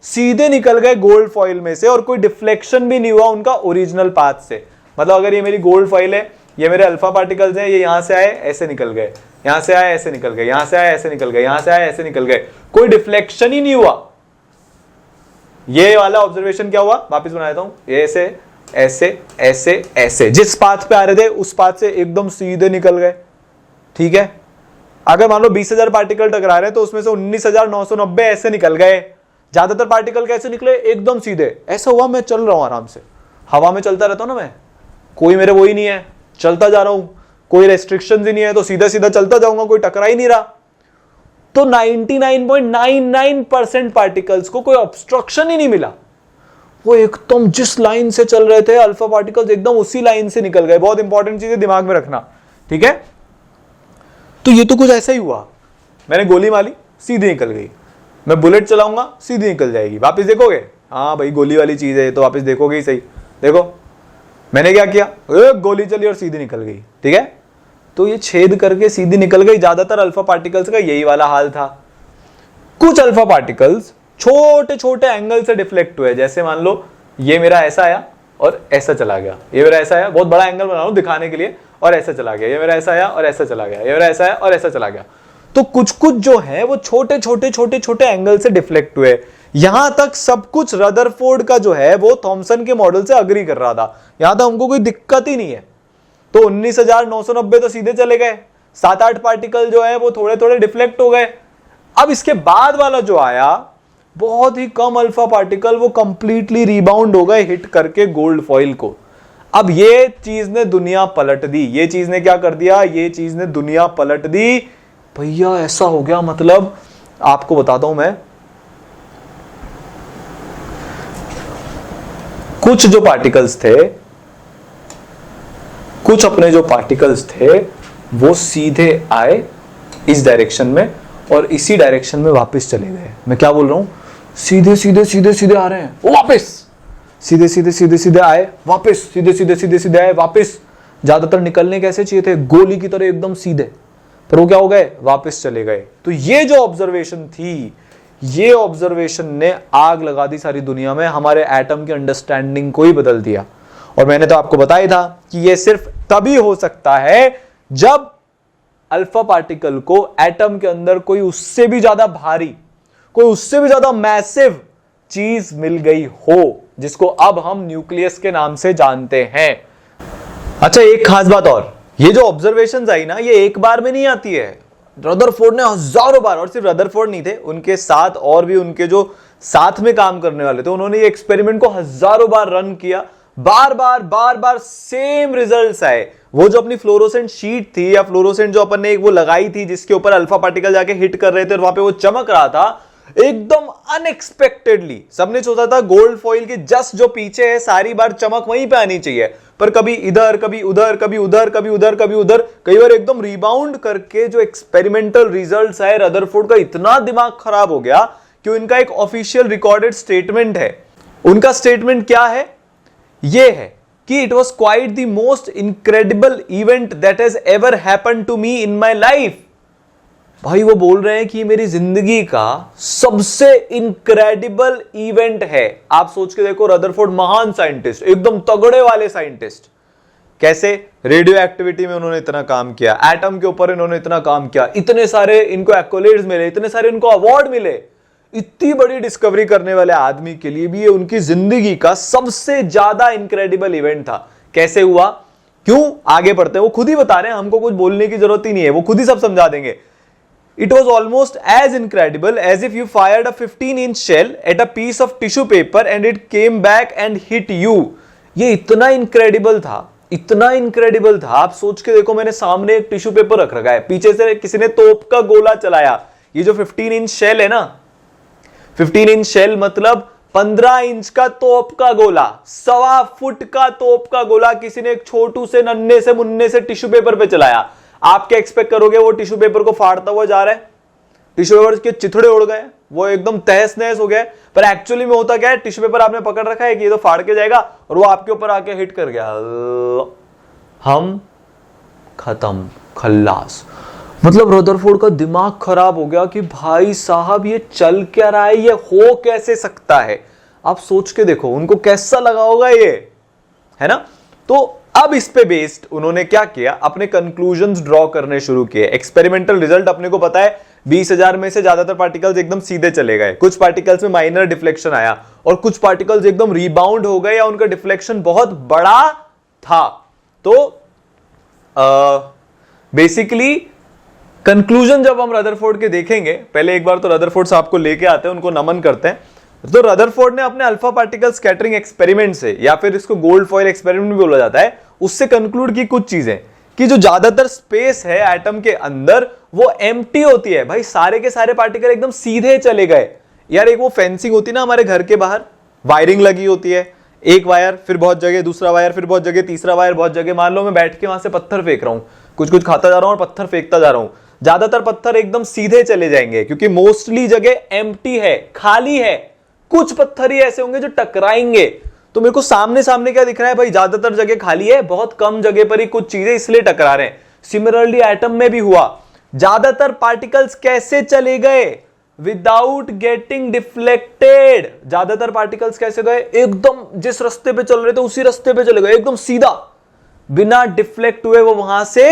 सीधे निकल गए गोल्ड फॉइल में से और कोई डिफ्लेक्शन भी नहीं हुआ उनका ओरिजिनल पाथ से। मतलब अगर ये मेरी गोल्ड फॉइल है, ये मेरे अल्फा पार्टिकल्स हैं, ये यहां से आए ऐसे निकल गए, यहां से आए ऐसे निकल गए, यहां से आए ऐसे निकल गए, यहां से आए ऐसे निकल गए, कोई डिफ्लेक्शन ही नहीं हुआ। ये वाला ऑब्जर्वेशन क्या हुआ? वापस बना देता हूं, ये ऐसे ऐसे ऐसे ऐसे, जिस पाथ पे आ रहे थे उस पाथ से एकदम सीधे निकल गए। ठीक है, अगर मान लो 20,000 पार्टिकल टकरा रहे हैं तो उसमें से 19,990 ऐसे निकल गए। ज्यादातर पार्टिकल कैसे निकले? एकदम सीधे। ऐसा हुआ मैं चल रहा हूं आराम से, हवा में चलता रहता हूं ना मैं, कोई मेरे वो ही नहीं है, चलता जा रहा हूं, कोई रेस्ट्रिक्शंस ही नहीं है, तो सीधा सीधा चलता जाऊंगा, कोई टकरा ही नहीं रहा। तो 99.99% पार्टिकल्स को कोई ऑब्स्ट्रक्शन ही नहीं मिला। वो एकदम जिस लाइन से चल रहे थे अल्फा पार्टिकल्स एकदम उसी लाइन से निकल गए। बहुत इंपॉर्टेंट चीज है, दिमाग में रखना। ठीक है, तो ये तो कुछ ऐसा ही हुआ। मैंने गोली मारी, सीधी निकल गई। मैं बुलेट चलाऊंगा, सीधी निकल जाएगी। वापस देखोगे, हाँ भाई गोली वाली चीज है, तो वापस देखोगे ही सही। देखो मैंने क्या किया, गोली चली और सीधी निकल गई। ठीक है, तो ये छेद करके सीधी निकल गई। ज्यादातर अल्फा पार्टिकल्स का यही वाला हाल था। कुछ अल्फा पार्टिकल्स छोटे छोटे एंगल से डिफ्लेक्ट हुए, जैसे मान लो ये मेरा ऐसा आया और ऐसा चला गया, ये मेरा ऐसा आया, बहुत बड़ा एंगल बना रहा हूं दिखाने के लिए, और ऐसा चला गया, ये मेरा ऐसा आया और ऐसा चला गया, ये मेरा ऐसा आया और ऐसा चला गया। तो कुछ कुछ जो है वो छोटे छोटे छोटे छोटे एंगल से डिफ्लेक्ट हुए। यहां तक सब कुछ रदरफोर्ड का जो है वो थॉमसन के मॉडल से अग्री कर रहा था, यहां तक हमको कोई दिक्कत ही नहीं है। तो 19,990 तो सीधे चले गए, 7-8 पार्टिकल जो है वो थोड़े थोड़े डिफ्लेक्ट हो गए। अब इसके बाद वाला जो आया बहुत ही कम अल्फा पार्टिकल, वो कंप्लीटली रिबाउंड हो गए हिट करके गोल्ड फॉइल को। अब ये चीज ने दुनिया पलट दी। ये चीज ने क्या कर दिया? ये चीज ने दुनिया पलट दी। भैया ऐसा हो गया, मतलब आपको बताता हूं मैं, कुछ जो पार्टिकल्स थे, कुछ अपने जो पार्टिकल्स थे वो सीधे आए इस डायरेक्शन में और इसी डायरेक्शन में वापस चले गए। मैं क्या बोल रहा हूं? सीधे सीधे सीधे सीधे आ रहे हैं वो वापस, सीधे सीधे सीधे सीधे आए वापस, सीधे सीधे सीधे सीधे आए वापस। ज्यादातर निकलने कैसे चाहिए थे? गोली की तरह एकदम सीधे, पर वो क्या हो गए? वापस चले गए। तो ये जो ऑब्जर्वेशन थी, ये ऑब्जर्वेशन ने आग लगा दी सारी दुनिया में, हमारे एटम की अंडरस्टैंडिंग को ही बदल दिया। और मैंने तो आपको बताया था कि ये सिर्फ तभी हो सकता है जब अल्फा पार्टिकल को एटम के अंदर कोई उससे भी ज्यादा भारी, कोई उससे भी ज्यादा मैसिव चीज मिल गई हो, जिसको अब हम न्यूक्लियस के नाम से जानते हैं। अच्छा, एक खास बात और, ये जो ऑब्जर्वेशंस आई ना, ये एक बार में नहीं आती है। रदरफोर्ड ने हजारों बार, और सिर्फ रदरफोर्ड नहीं थे, उनके साथ और भी उनके जो साथ में काम करने वाले थे, उन्होंने ये एक्सपेरिमेंट को हजारों बार रन किया। बार बार सेम रिजल्ट्स आए। वो जो अपनी फ्लोरोसेंट शीट थी या फ्लोरोसेंट जो अपन ने एक वो लगाई थी जिसके ऊपर अल्फा पार्टिकल जाके हिट कर रहे थे और वहां पे वो चमक रहा था, एकदम अनएक्सपेक्टेडली सबने सोचा था गोल्ड फॉइल के जस्ट जो पीछे है सारी बार चमक वहीं पे आनी चाहिए, पर कभी इधर कभी उधर, कभी उधर कभी उधर, कभी उधर, कई बार एकदम रिबाउंड करके जो एक्सपेरिमेंटल रिजल्ट्स आए, रदरफोर्ड का इतना दिमाग खराब हो गया कि उनका एक ऑफिशियल रिकॉर्डेड स्टेटमेंट है। उनका स्टेटमेंट क्या है? ये है कि it was quite the most incredible event that has ever happened to me in my life. भाई वो बोल रहे हैं कि मेरी जिंदगी का सबसे इनक्रेडिबल इवेंट है। आप सोच के देखो, रदरफोर्ड महान साइंटिस्ट, एकदम तगड़े वाले साइंटिस्ट, कैसे रेडियो एक्टिविटी में उन्होंने इतना काम किया, एटम के ऊपर इन्होंने इतना काम किया, इतने सारे इनको एक्कोलेड्स मिले, इतने सारे इनको अवार्ड मिले। इतनी बड़ी डिस्कवरी करने वाले आदमी के लिए भी ये उनकी जिंदगी का सबसे ज्यादा इनक्रेडिबल इवेंट था। कैसे हुआ, क्यों? आगे बढ़ते हैं, वो खुद ही बता रहे हैं, हमको कुछ बोलने की जरूरत ही नहीं है, वो खुद ही सब समझा देंगे। It was almost as incredible as if you fired a 15-inch shell at a piece of tissue paper and it came back and hit you. ये इतना इनक्रेडिबल था, इतना इनक्रेडिबल था। आप सोच के देखो, मैंने सामने एक टिश्यू पेपर रख रखा है, पीछे से किसी ने तोप का गोला चलाया। ये जो 15 इंच शेल है ना, 15 इंच शेल मतलब 15 इंच का तोप का गोला, 1.25 फुट का तोप का गोला किसी ने एक छोटू से नन्हे से मुन्ने से टिश्यू पेपर पे चलाया। आप क्या एक्सपेक्ट करोगे? वो टिश्यू पेपर को फाड़ता हुआ जा रहा है, टिश्यू पेपर के चिथड़े उड़ गए, वो एकदम तहस नहस हो गया। पर एक्चुअली में होता क्या है, टिश्यू पेपर आपने पकड़ रखा है कि ये तो फाड़ के जाएगा, और वो आपके ऊपर आके हिट कर गया, हम खत्म, खल्लास। मतलब रदरफोर्ड का दिमाग खराब हो गया कि भाई साहब ये चल क्या रहा है, ये हो कैसे सकता है। आप सोच के देखो उनको कैसा लगा होगा ये, है ना। तो अब इस पे बेस्ड उन्होंने क्या किया, अपने कंक्लूजन्स ड्रॉ करने शुरू किए। एक्सपेरिमेंटल रिजल्ट अपने को पता है, 20,000 में से ज्यादातर पार्टिकल्स एकदम सीधे चले गए, कुछ पार्टिकल्स में माइनर डिफ्लेक्शन आया, और कुछ पार्टिकल्स एकदम रिबाउंड हो गए या उनका डिफ्लेक्शन बहुत बड़ा था। तो बेसिकली कंक्लूजन जब हम रदरफोर्ड के देखेंगे, पहले एक बार तो रदरफोर्ड साहब को लेके आते हैं, उनको नमन करते हैं। तो रदरफोर्ड ने अपने अल्फा पार्टिकल स्कैटरिंग एक्सपेरिमेंट से, या फिर इसको गोल्ड फॉइल एक्सपेरिमेंट भी बोला जाता है, उससे कंक्लूड की कुछ चीजें कि जो ज्यादातर स्पेस है एटम के अंदर वो एम्प्टी होती है। भाई सारे के सारे पार्टिकल एकदम सीधे चले गए। यार एक वो फेंसिंग होती है ना हमारे घर के बाहर, वायरिंग लगी होती है, एक वायर फिर बहुत जगह, दूसरा वायर फिर बहुत जगह, तीसरा वायर बहुत जगह। मान लो मैं बैठ के वहां से पत्थर फेंक रहा हूं, कुछ कुछ खाता जा रहा हूं और पत्थर फेंकता जा रहा हूं, ज्यादातर पत्थर एकदम सीधे चले जाएंगे क्योंकि मोस्टली जगह एम्प्टी है, खाली है। कुछ पत्थर ही ऐसे होंगे जो टकराएंगे। तो मेरे को सामने सामने क्या दिख रहा है भाई, ज्यादातर जगह खाली है, बहुत कम जगह पर ही कुछ चीजें इसलिए टकरा रहे हैं। सिमिलरली एटम में भी हुआ। ज्यादातर पार्टिकल्स कैसे चले गए? Without getting deflected. ज्यादातर पार्टिकल्स कैसे गए? एकदम जिस रास्ते पे चल रहे थे उसी रास्ते पे चले गए, एकदम सीधा, बिना डिफ्लेक्ट हुए वो वहां से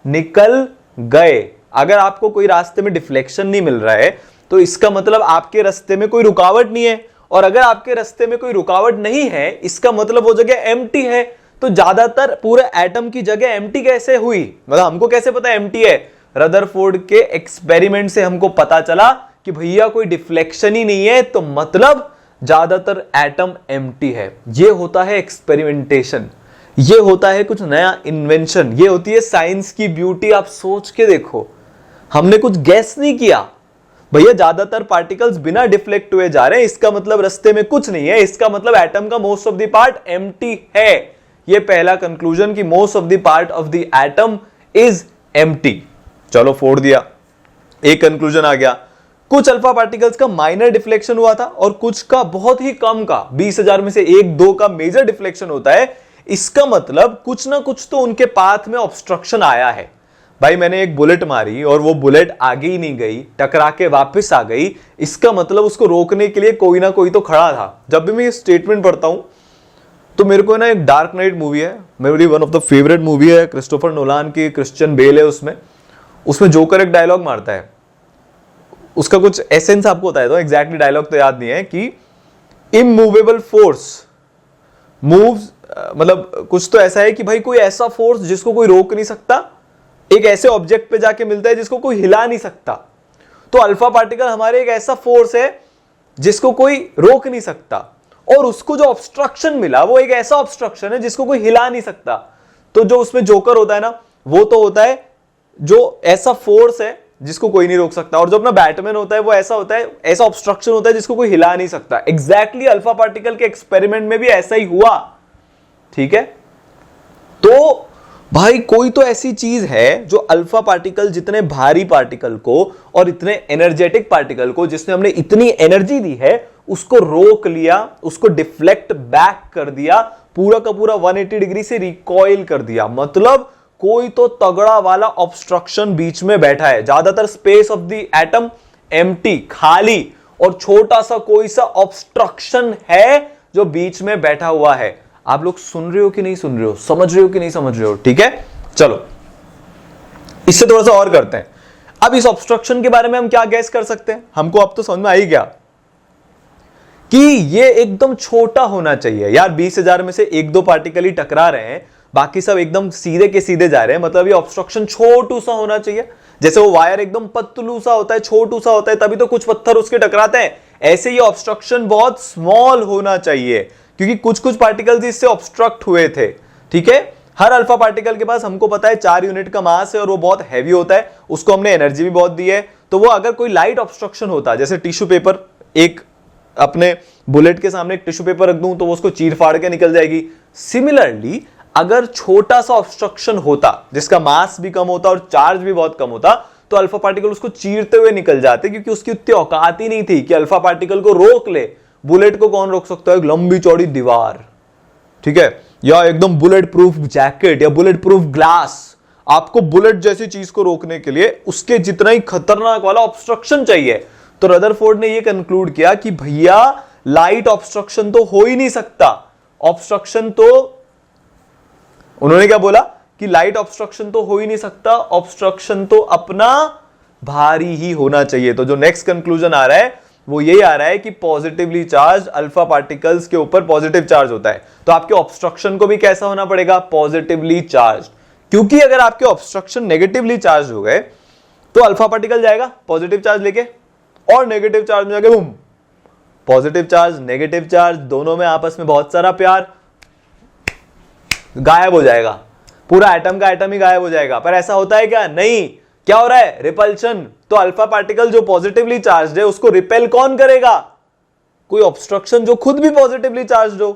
निकल गए। अगर आपको कोई रास्ते में डिफ्लेक्शन नहीं मिल रहा है तो इसका मतलब आपके रास्ते में कोई रुकावट नहीं है, और अगर आपके रास्ते में कोई रुकावट नहीं है इसका मतलब वो जगह एम्प्टी है। तो ज्यादातर पूरे एटम की जगह एम्प्टी कैसे हुई? मतलब हमको कैसे पता एम्प्टी है? रदरफोर्ड के एक्सपेरिमेंट से हमको पता चला कि भैया कोई डिफ्लेक्शन ही नहीं है, तो मतलब ज्यादातर एटम एम्प्टी है। ये होता है एक्सपेरिमेंटेशन, ये होता है कुछ नया इन्वेंशन, ये होती है साइंस की ब्यूटी। आप सोच के देखो, हमने कुछ गैस नहीं किया, भैया ज्यादातर पार्टिकल्स बिना डिफ्लेक्ट हुए जा रहे हैं, इसका मतलब रास्ते में कुछ नहीं है, इसका मतलब एटम का most of the part empty है। ये पहला कंक्लूजन कि most of the part of the atom is empty. चलो फोड़ दिया, एक कंक्लूजन आ गया। कुछ अल्फा पार्टिकल्स का माइनर डिफ्लेक्शन हुआ था और कुछ का बहुत ही कम का, 20,000 में से 1-2 का मेजर डिफ्लेक्शन होता है। इसका मतलब कुछ ना कुछ तो उनके पाथ में ऑब्स्ट्रक्शन आया है। भाई मैंने एक बुलेट मारी और वो बुलेट आगे ही नहीं गई, टकरा के वापस आ गई, इसका मतलब उसको रोकने के लिए कोई ना कोई तो खड़ा था। जब भी मैं ये स्टेटमेंट पढ़ता हूं तो मेरे को ना, एक डार्क नाइट मूवी है, मेरी one of the favourite movie है, क्रिस्टोफर नोलान की, क्रिश्चियन बेल है उसमें जोकर एक डायलॉग मारता है, उसका कुछ एसेंस आपको बताया था, एग्जैक्टली डायलॉग तो याद नहीं है, कि इमूवेबल फोर्स मूव्स, मतलब कुछ तो ऐसा है कि भाई कोई ऐसा फोर्स जिसको कोई रोक नहीं सकता, एक ऐसे ऑब्जेक्ट पे जाके मिलता है जिसको कोई हिला नहीं सकता। तो अल्फा पार्टिकल हमारे एक ऐसा फोर्स है जिसको कोई रोक नहीं सकता, और उसको जो ऑब्स्ट्रक्शन मिला वो एक ऐसा ऑब्स्ट्रक्शन है जिसको कोई हिला नहीं सकता। तो जो उसमें जोकर होता है ना, वो तो होता है जो ऐसा फोर्स है जिसको कोई नहीं रोक सकता, और जो अपना बैटमैन होता है वो ऐसा होता है, ऐसा ऑब्स्ट्रक्शन होता है जिसको कोई हिला नहीं सकता। एग्जैक्टली अल्फा पार्टिकल के एक्सपेरिमेंट में भी ऐसा ही हुआ। ठीक है, तो भाई कोई तो ऐसी चीज है जो अल्फा पार्टिकल जितने भारी पार्टिकल को और इतने एनर्जेटिक पार्टिकल को, जिसने हमने इतनी एनर्जी दी है, उसको रोक लिया, उसको डिफ्लेक्ट बैक कर दिया, पूरा का पूरा 180 डिग्री से रिकॉइल कर दिया। मतलब कोई तो तगड़ा वाला ऑब्स्ट्रक्शन बीच में बैठा है। ज्यादातर space of the atom empty, खाली, और छोटा सा कोई सा ऑब्स्ट्रक्शन है जो बीच में बैठा हुआ है। आप लोग सुन रहे हो कि नहीं सुन रहे हो, समझ रहे हो कि नहीं समझ रहे हो? ठीक है, चलो इससे थोड़ा सा और करते हैं। अब इस ऑब्स्ट्रक्शन के बारे में हम क्या गैस कर सकते हैं? हमको अब तो समझ में आ ही गया कि ये एकदम छोटा होना चाहिए। यार 20,000 में से 1-2 पार्टिकल ही टकरा रहे हैं, बाकी सब एकदम सीधे के सीधे जा रहे हैं, मतलब ये ऑब्स्ट्रक्शन छोटू सा होना चाहिए। जैसे वो वायर एकदम पतलू सा होता है, छोटू सा होता है, तभी तो कुछ पत्थर उसके टकराते हैं। ऐसे ही ऑब्स्ट्रक्शन बहुत स्मॉल होना चाहिए, क्योंकि कुछ कुछ पार्टिकल्स इससे ऑब्स्ट्रक्ट हुए थे। ठीक है, हर अल्फा पार्टिकल के पास हमको पता है 4 यूनिट का मास है और वो बहुत हैवी होता है, उसको हमने एनर्जी भी बहुत दी है। तो वो अगर कोई लाइट ऑब्स्ट्रक्शन होता, जैसे टिश्यू पेपर, एक अपने बुलेट के सामने एक टिश्यू पेपर रख दूं तो वो उसको चीर फाड़ के निकल जाएगी। सिमिलरली अगर छोटा सा ऑब्स्ट्रक्शन होता जिसका मास भी कम होता और चार्ज भी बहुत कम होता, तो अल्फा पार्टिकल उसको चीरते हुए निकल जाते, क्योंकि उसकी उतनी औकात ही नहीं थी कि अल्फा पार्टिकल को रोक ले। बुलेट को कौन रोक सकता है? एक लंबी चौड़ी दीवार, ठीक है, या एकदम बुलेट प्रूफ जैकेट या बुलेट प्रूफ ग्लास। आपको बुलेट जैसी चीज को रोकने के लिए उसके जितना ही खतरनाक वाला ऑब्स्ट्रक्शन चाहिए। तो रदरफोर्ड ने यह कंक्लूड किया कि भैया लाइट ऑब्स्ट्रक्शन तो हो ही नहीं सकता। ऑब्स्ट्रक्शन तो, उन्होंने क्या बोला कि लाइट ऑब्स्ट्रक्शन तो हो ही नहीं सकता, ऑब्स्ट्रक्शन तो अपना भारी ही होना चाहिए। तो जो नेक्स्ट कंक्लूजन आ रहा है वो यही आ रहा है कि पॉजिटिवली चार्ज अल्फा पार्टिकल्स के ऊपर पॉजिटिव चार्ज होता है, तो आपके ऑब्स्ट्रक्शन को भी कैसा होना पड़ेगा? Positively charge. क्योंकि अगर आपके ऑब्स्ट्रक्शन नेगेटिवली चार्ज हो गए तो अल्फा पार्टिकल जाएगा पॉजिटिव चार्ज लेके और नेगेटिव चार्ज में जाके boom, positive charge negative charge दोनों में आपस में बहुत सारा प्यार, गायब हो जाएगा, पूरा एटम का एटम ही गायब हो जाएगा। पर ऐसा होता है क्या? नहीं। क्या हो रहा है? रिपल्शन। तो अल्फा पार्टिकल जो पॉजिटिवली चार्ज है उसको रिपेल कौन करेगा? कोई ऑब्स्ट्रक्शन जो खुद भी पॉजिटिवली चार्ज हो।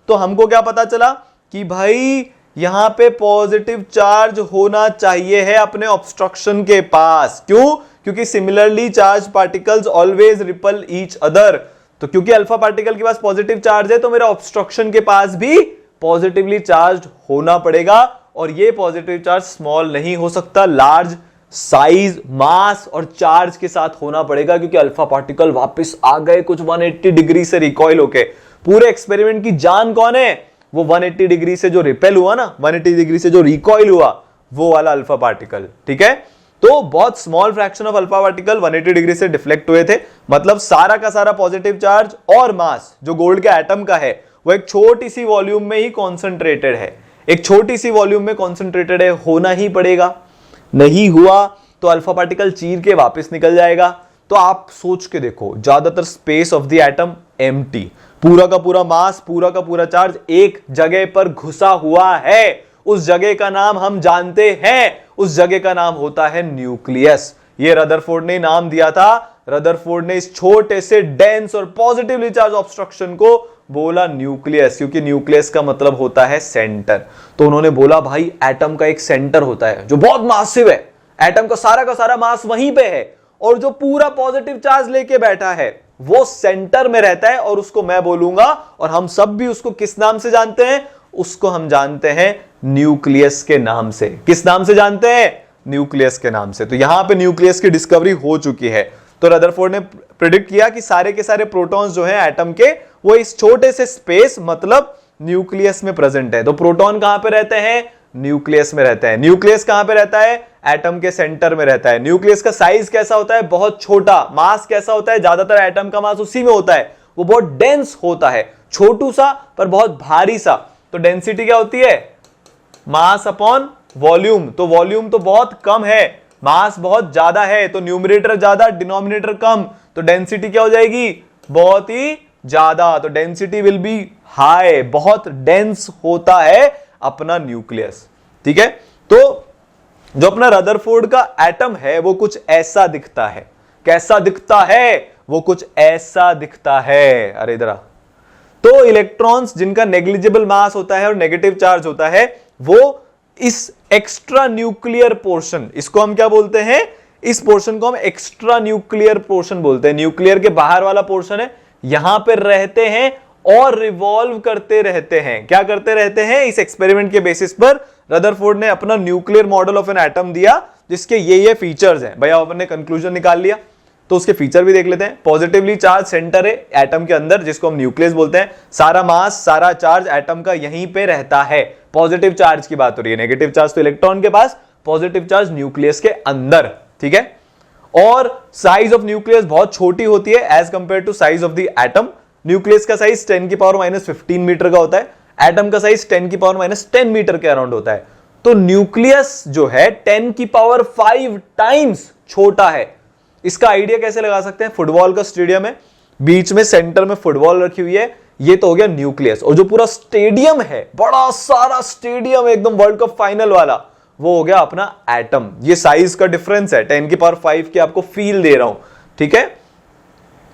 तो हमको क्या पता चला कि भाई यहां पे पॉजिटिव चार्ज होना चाहिए है अपने ऑब्स्ट्रक्शन के पास। क्यों? क्योंकि similarly charge particles always ripple each other. तो क्योंकि अल्फा पार्टिकल के पास पॉजिटिव चार्ज है तो मेरा ऑब्स्ट्रक्शन के पास भी पॉजिटिवली चार्ज होना पड़ेगा, और ये पॉजिटिव चार्ज स्मॉल नहीं हो सकता, लार्ज साइज, मास और चार्ज के साथ होना पड़ेगा, क्योंकि अल्फा पार्टिकल वापस आ गए कुछ 180 डिग्री से रिकॉइल होके। पूरे एक्सपेरिमेंट की जान कौन है? वो 180 डिग्री से जो रिपेल हुआ ना, 180 डिग्री से जो रिकॉइल हुआ, वो वाला अल्फा पार्टिकल। ठीक है, तो बहुत small fraction of alpha particle 180 degree से डिफ्लेक्ट हुए थे। मतलब सारा का सारा पॉजिटिव चार्ज और मास जो गोल्ड के एटम का है, वो एक छोटी सी वॉल्यूम में ही कॉन्सेंट्रेटेड है, एक छोटी सी वॉल्यूम में कॉन्सेंट्रेटेड है, होना ही पड़ेगा। नहीं हुआ तो अल्फा पार्टिकल चीर के वापस निकल जाएगा। तो आप सोच के देखो, ज्यादातर space of the atom empty, पूरा का पूरा मास, पूरा का पूरा चार्ज एक जगह पर घुसा हुआ है। उस जगह का नाम हम जानते हैं, उस जगह का नाम होता है न्यूक्लियस। ये रदरफोर्ड ने नाम दिया था। रदरफोर्ड ने इस छोटे से डेंस और पॉजिटिवली चार्ज ऑब्स्ट्रक्शन को बोला न्यूक्लियस, क्योंकि न्यूक्लियस का मतलब होता है सेंटर। तो उन्होंने बोला भाई एटम का एक सेंटर होता है जो बहुत मासिव है, एटम का सारा मास वहीं पे है, और जो पूरा पॉजिटिव चार्ज लेके बैठा है वो सेंटर में रहता है, और उसको मैं बोलूंगा, और हम सब भी उसको किस नाम से जानते हैं? उसको हम जानते हैं न्यूक्लियस के नाम से। किस नाम से जानते हैं? न्यूक्लियस के नाम से। तो यहां पे न्यूक्लियस की डिस्कवरी हो चुकी है। तो रदरफोर्ड ने प्रेडिक्ट किया कि सारे के सारे प्रोटॉन्स जो हैं एटम के, वो इस छोटे से स्पेस मतलब न्यूक्लियस में प्रेजेंट है। तो प्रोटॉन कहां पे रहते हैं? न्यूक्लियस में रहता है। न्यूक्लियस कहां पे रहता है? एटम के सेंटर में रहता है। न्यूक्लियस का साइज कैसा होता है? बहुत छोटा। मास कैसा होता है? ज्यादातर एटम का मास उसी में होता है, वो बहुत डेंस होता है, छोटू सा पर बहुत भारी सा। तो डेंसिटी क्या होती है? Mass upon volume. तो वॉल्यूम तो बहुत कम है, मास बहुत ज्यादा है, तो न्यूमरेटर ज्यादा डिनोमिनेटर कम, तो डेंसिटी क्या हो जाएगी? बहुत ही ज्यादा। तो डेंसिटी विल बी हाई, बहुत डेंस होता है अपना न्यूक्लियस। ठीक है, तो जो अपना रदरफोर्ड का एटम है वो कुछ ऐसा दिखता है। कैसा दिखता है? वो कुछ ऐसा दिखता है। अरे इधर आ। तो इलेक्ट्रॉन्स जिनका नेग्लिजिबल मास होता है और नेगेटिव चार्ज होता है, वो इस एक्स्ट्रा न्यूक्लियर पोर्शन, इसको हम क्या बोलते हैं? इस पोर्शन को हम एक्स्ट्रा न्यूक्लियर पोर्शन बोलते हैं। न्यूक्लियर के बाहर वाला पोर्शन है, यहां पर रहते हैं और रिवॉल्व करते रहते हैं। क्या करते रहते हैं? इस एक्सपेरिमेंट के बेसिस पर रदरफोर्ड ने अपना nuclear model of an atom दिया, जिसके ये फीचर्स हैं। भैया आपने कंक्लूजन निकाल लिया, तो उसके फीचर भी देख लेते हैं। पॉजिटिवली चार्ज सेंटर है एटम के अंदर, जिसको हम न्यूक्लियस बोलते हैं। सारा मास, सारा चार्ज एटम का यहीं पे रहता है। पॉजिटिव चार्ज की बात हो रही है, नेगेटिव चार्ज तो इलेक्ट्रॉन के पास, पॉजिटिव चार्ज न्यूक्लियस के अंदर। ठीक है, और साइज ऑफ न्यूक्लियस बहुत छोटी होती है as compare to size of the atom. Nucleus का साइज 10⁻⁻15 मीटर का होता है, एटम का साइज 10⁻⁻10 मीटर के अराउंड होता है। तो न्यूक्लियस जो है 10⁵ टाइम्स छोटा है। इसका आइडिया कैसे लगा सकते हैं? फुटबॉल का स्टेडियम है, बीच में सेंटर में फुटबॉल रखी हुई है, ये तो हो गया न्यूक्लियस। और जो पूरा स्टेडियम है, बड़ा सारा स्टेडियम एकदम वर्ल्ड कप फाइनल वाला, वो हो गया अपना एटम। ये साइज का डिफरेंस है, 10⁵ की आपको फील दे रहा हूं। ठीक है,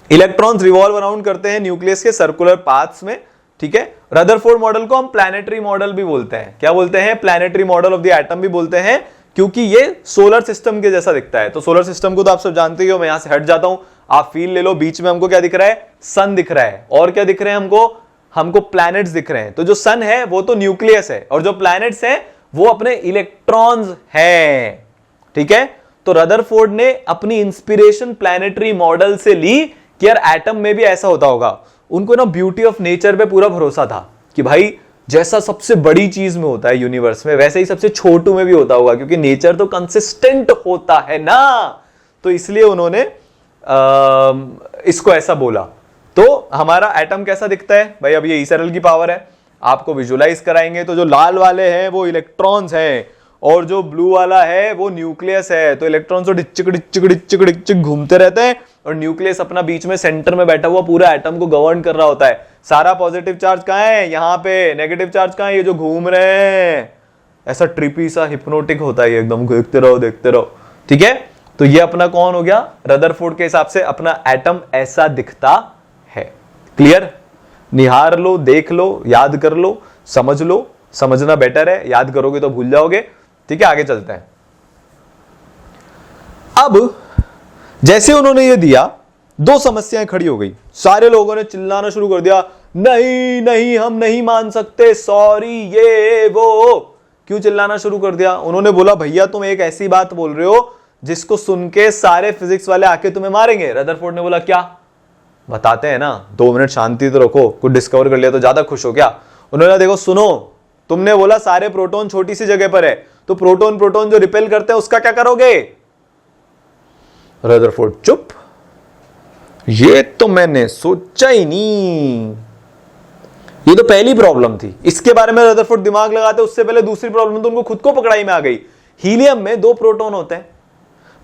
इलेक्ट्रॉन्स रिवॉल्व अराउंड करते हैं न्यूक्लियस के सर्कुलर पाथ्स में। ठीक है, रदरफोर्ड मॉडल को हम प्लैनेटरी मॉडल भी बोलते हैं। क्या बोलते हैं? Planetary model of the atom भी बोलते हैं, क्योंकि ये सोलर सिस्टम के जैसा दिखता है। तो सोलर सिस्टम को तो आप सब जानते ही हो, मैं यहां से हट जाता हूं, आप फील ले लो। बीच में हमको क्या दिख रहा है? सन दिख रहा है। और क्या दिख रहे हैं हमको प्लैनेट्स दिख रहे हैं। तो जो सन है वो तो न्यूक्लियस है, और जो प्लैनेट्स हैं वो अपने इलेक्ट्रॉन्स हैं। ठीक है, तो रदरफोर्ड ने अपनी इंस्पिरेशन प्लैनेटरी मॉडल से ली कि यार एटम में भी ऐसा होता होगा। उनको ना ब्यूटी ऑफ नेचर पे पूरा भरोसा था कि भाई जैसा सबसे बड़ी चीज में होता है यूनिवर्स में, वैसे ही सबसे छोटू में भी होता होगा, क्योंकि नेचर तो कंसिस्टेंट होता है ना। तो इसलिए उन्होंने इसको ऐसा बोला। तो हमारा एटम कैसा दिखता है भाई? अब ये ईसरल की पावर है, आपको विजुलाइज कराएंगे। तो जो लाल वाले हैं वो इलेक्ट्रॉन्स हैं, और जो ब्लू वाला है वो न्यूक्लियस है। तो इलेक्ट्रॉन्स तो डिच्चिक डिच्चिक डिच्चिक डिच्चिक घूमते रहते हैं, और न्यूक्लियस अपना बीच में सेंटर में बैठा हुआ पूरा एटम को गवर्न कर रहा होता है। सारा पॉजिटिव चार्ज कहां है? यहां पे। नेगेटिव चार्ज कहां है? ये जो घूम रहे हैं, ऐसा ट्रिपी सा हिप्नोटिक होता है एकदम, देखते रहो देखते रहो। ठीक है, तो ये अपना कौन हो गया? रदरफोर्ड के हिसाब से अपना एटम ऐसा दिखता है। क्लियर? निहार लो, देख लो, याद कर लो, समझ लो। समझना बेटर है, याद करोगे तो भूल जाओगे। ठीक है, आगे चलते हैं। अब जैसे उन्होंने ये दिया, दो समस्याएं खड़ी हो गई। सारे लोगों ने चिल्लाना शुरू कर दिया, नहीं नहीं हम नहीं मान सकते, सॉरी ये वो। क्यों चिल्लाना शुरू कर दिया? उन्होंने बोला भैया तुम एक ऐसी बात बोल रहे हो जिसको सुन के सारे फिजिक्स वाले आके तुम्हें मारेंगे। रदरफोर्ड ने बोला क्या? बताते हैं ना, 2 मिनट शांति तो रखो, कुछ डिस्कवर कर लिया तो ज्यादा खुश हो क्या? उन्होंने देखो सुनो, तुमने बोला सारे प्रोटॉन छोटी सी जगह पर है, तो प्रोटॉन प्रोटॉन जो रिपेल करते हैं उसका क्या करोगे? रदरफोर्ड चुप, ये तो मैंने सोचा ही नहीं, ये तो पहली प्रॉब्लम थी, इसके बारे में रदरफोर्ड दिमाग लगाते उससे पहले दूसरी प्रॉब्लम तो उनको खुद को पकड़ाई में आ गई। हीलियम में 2 प्रोटॉन होते हैं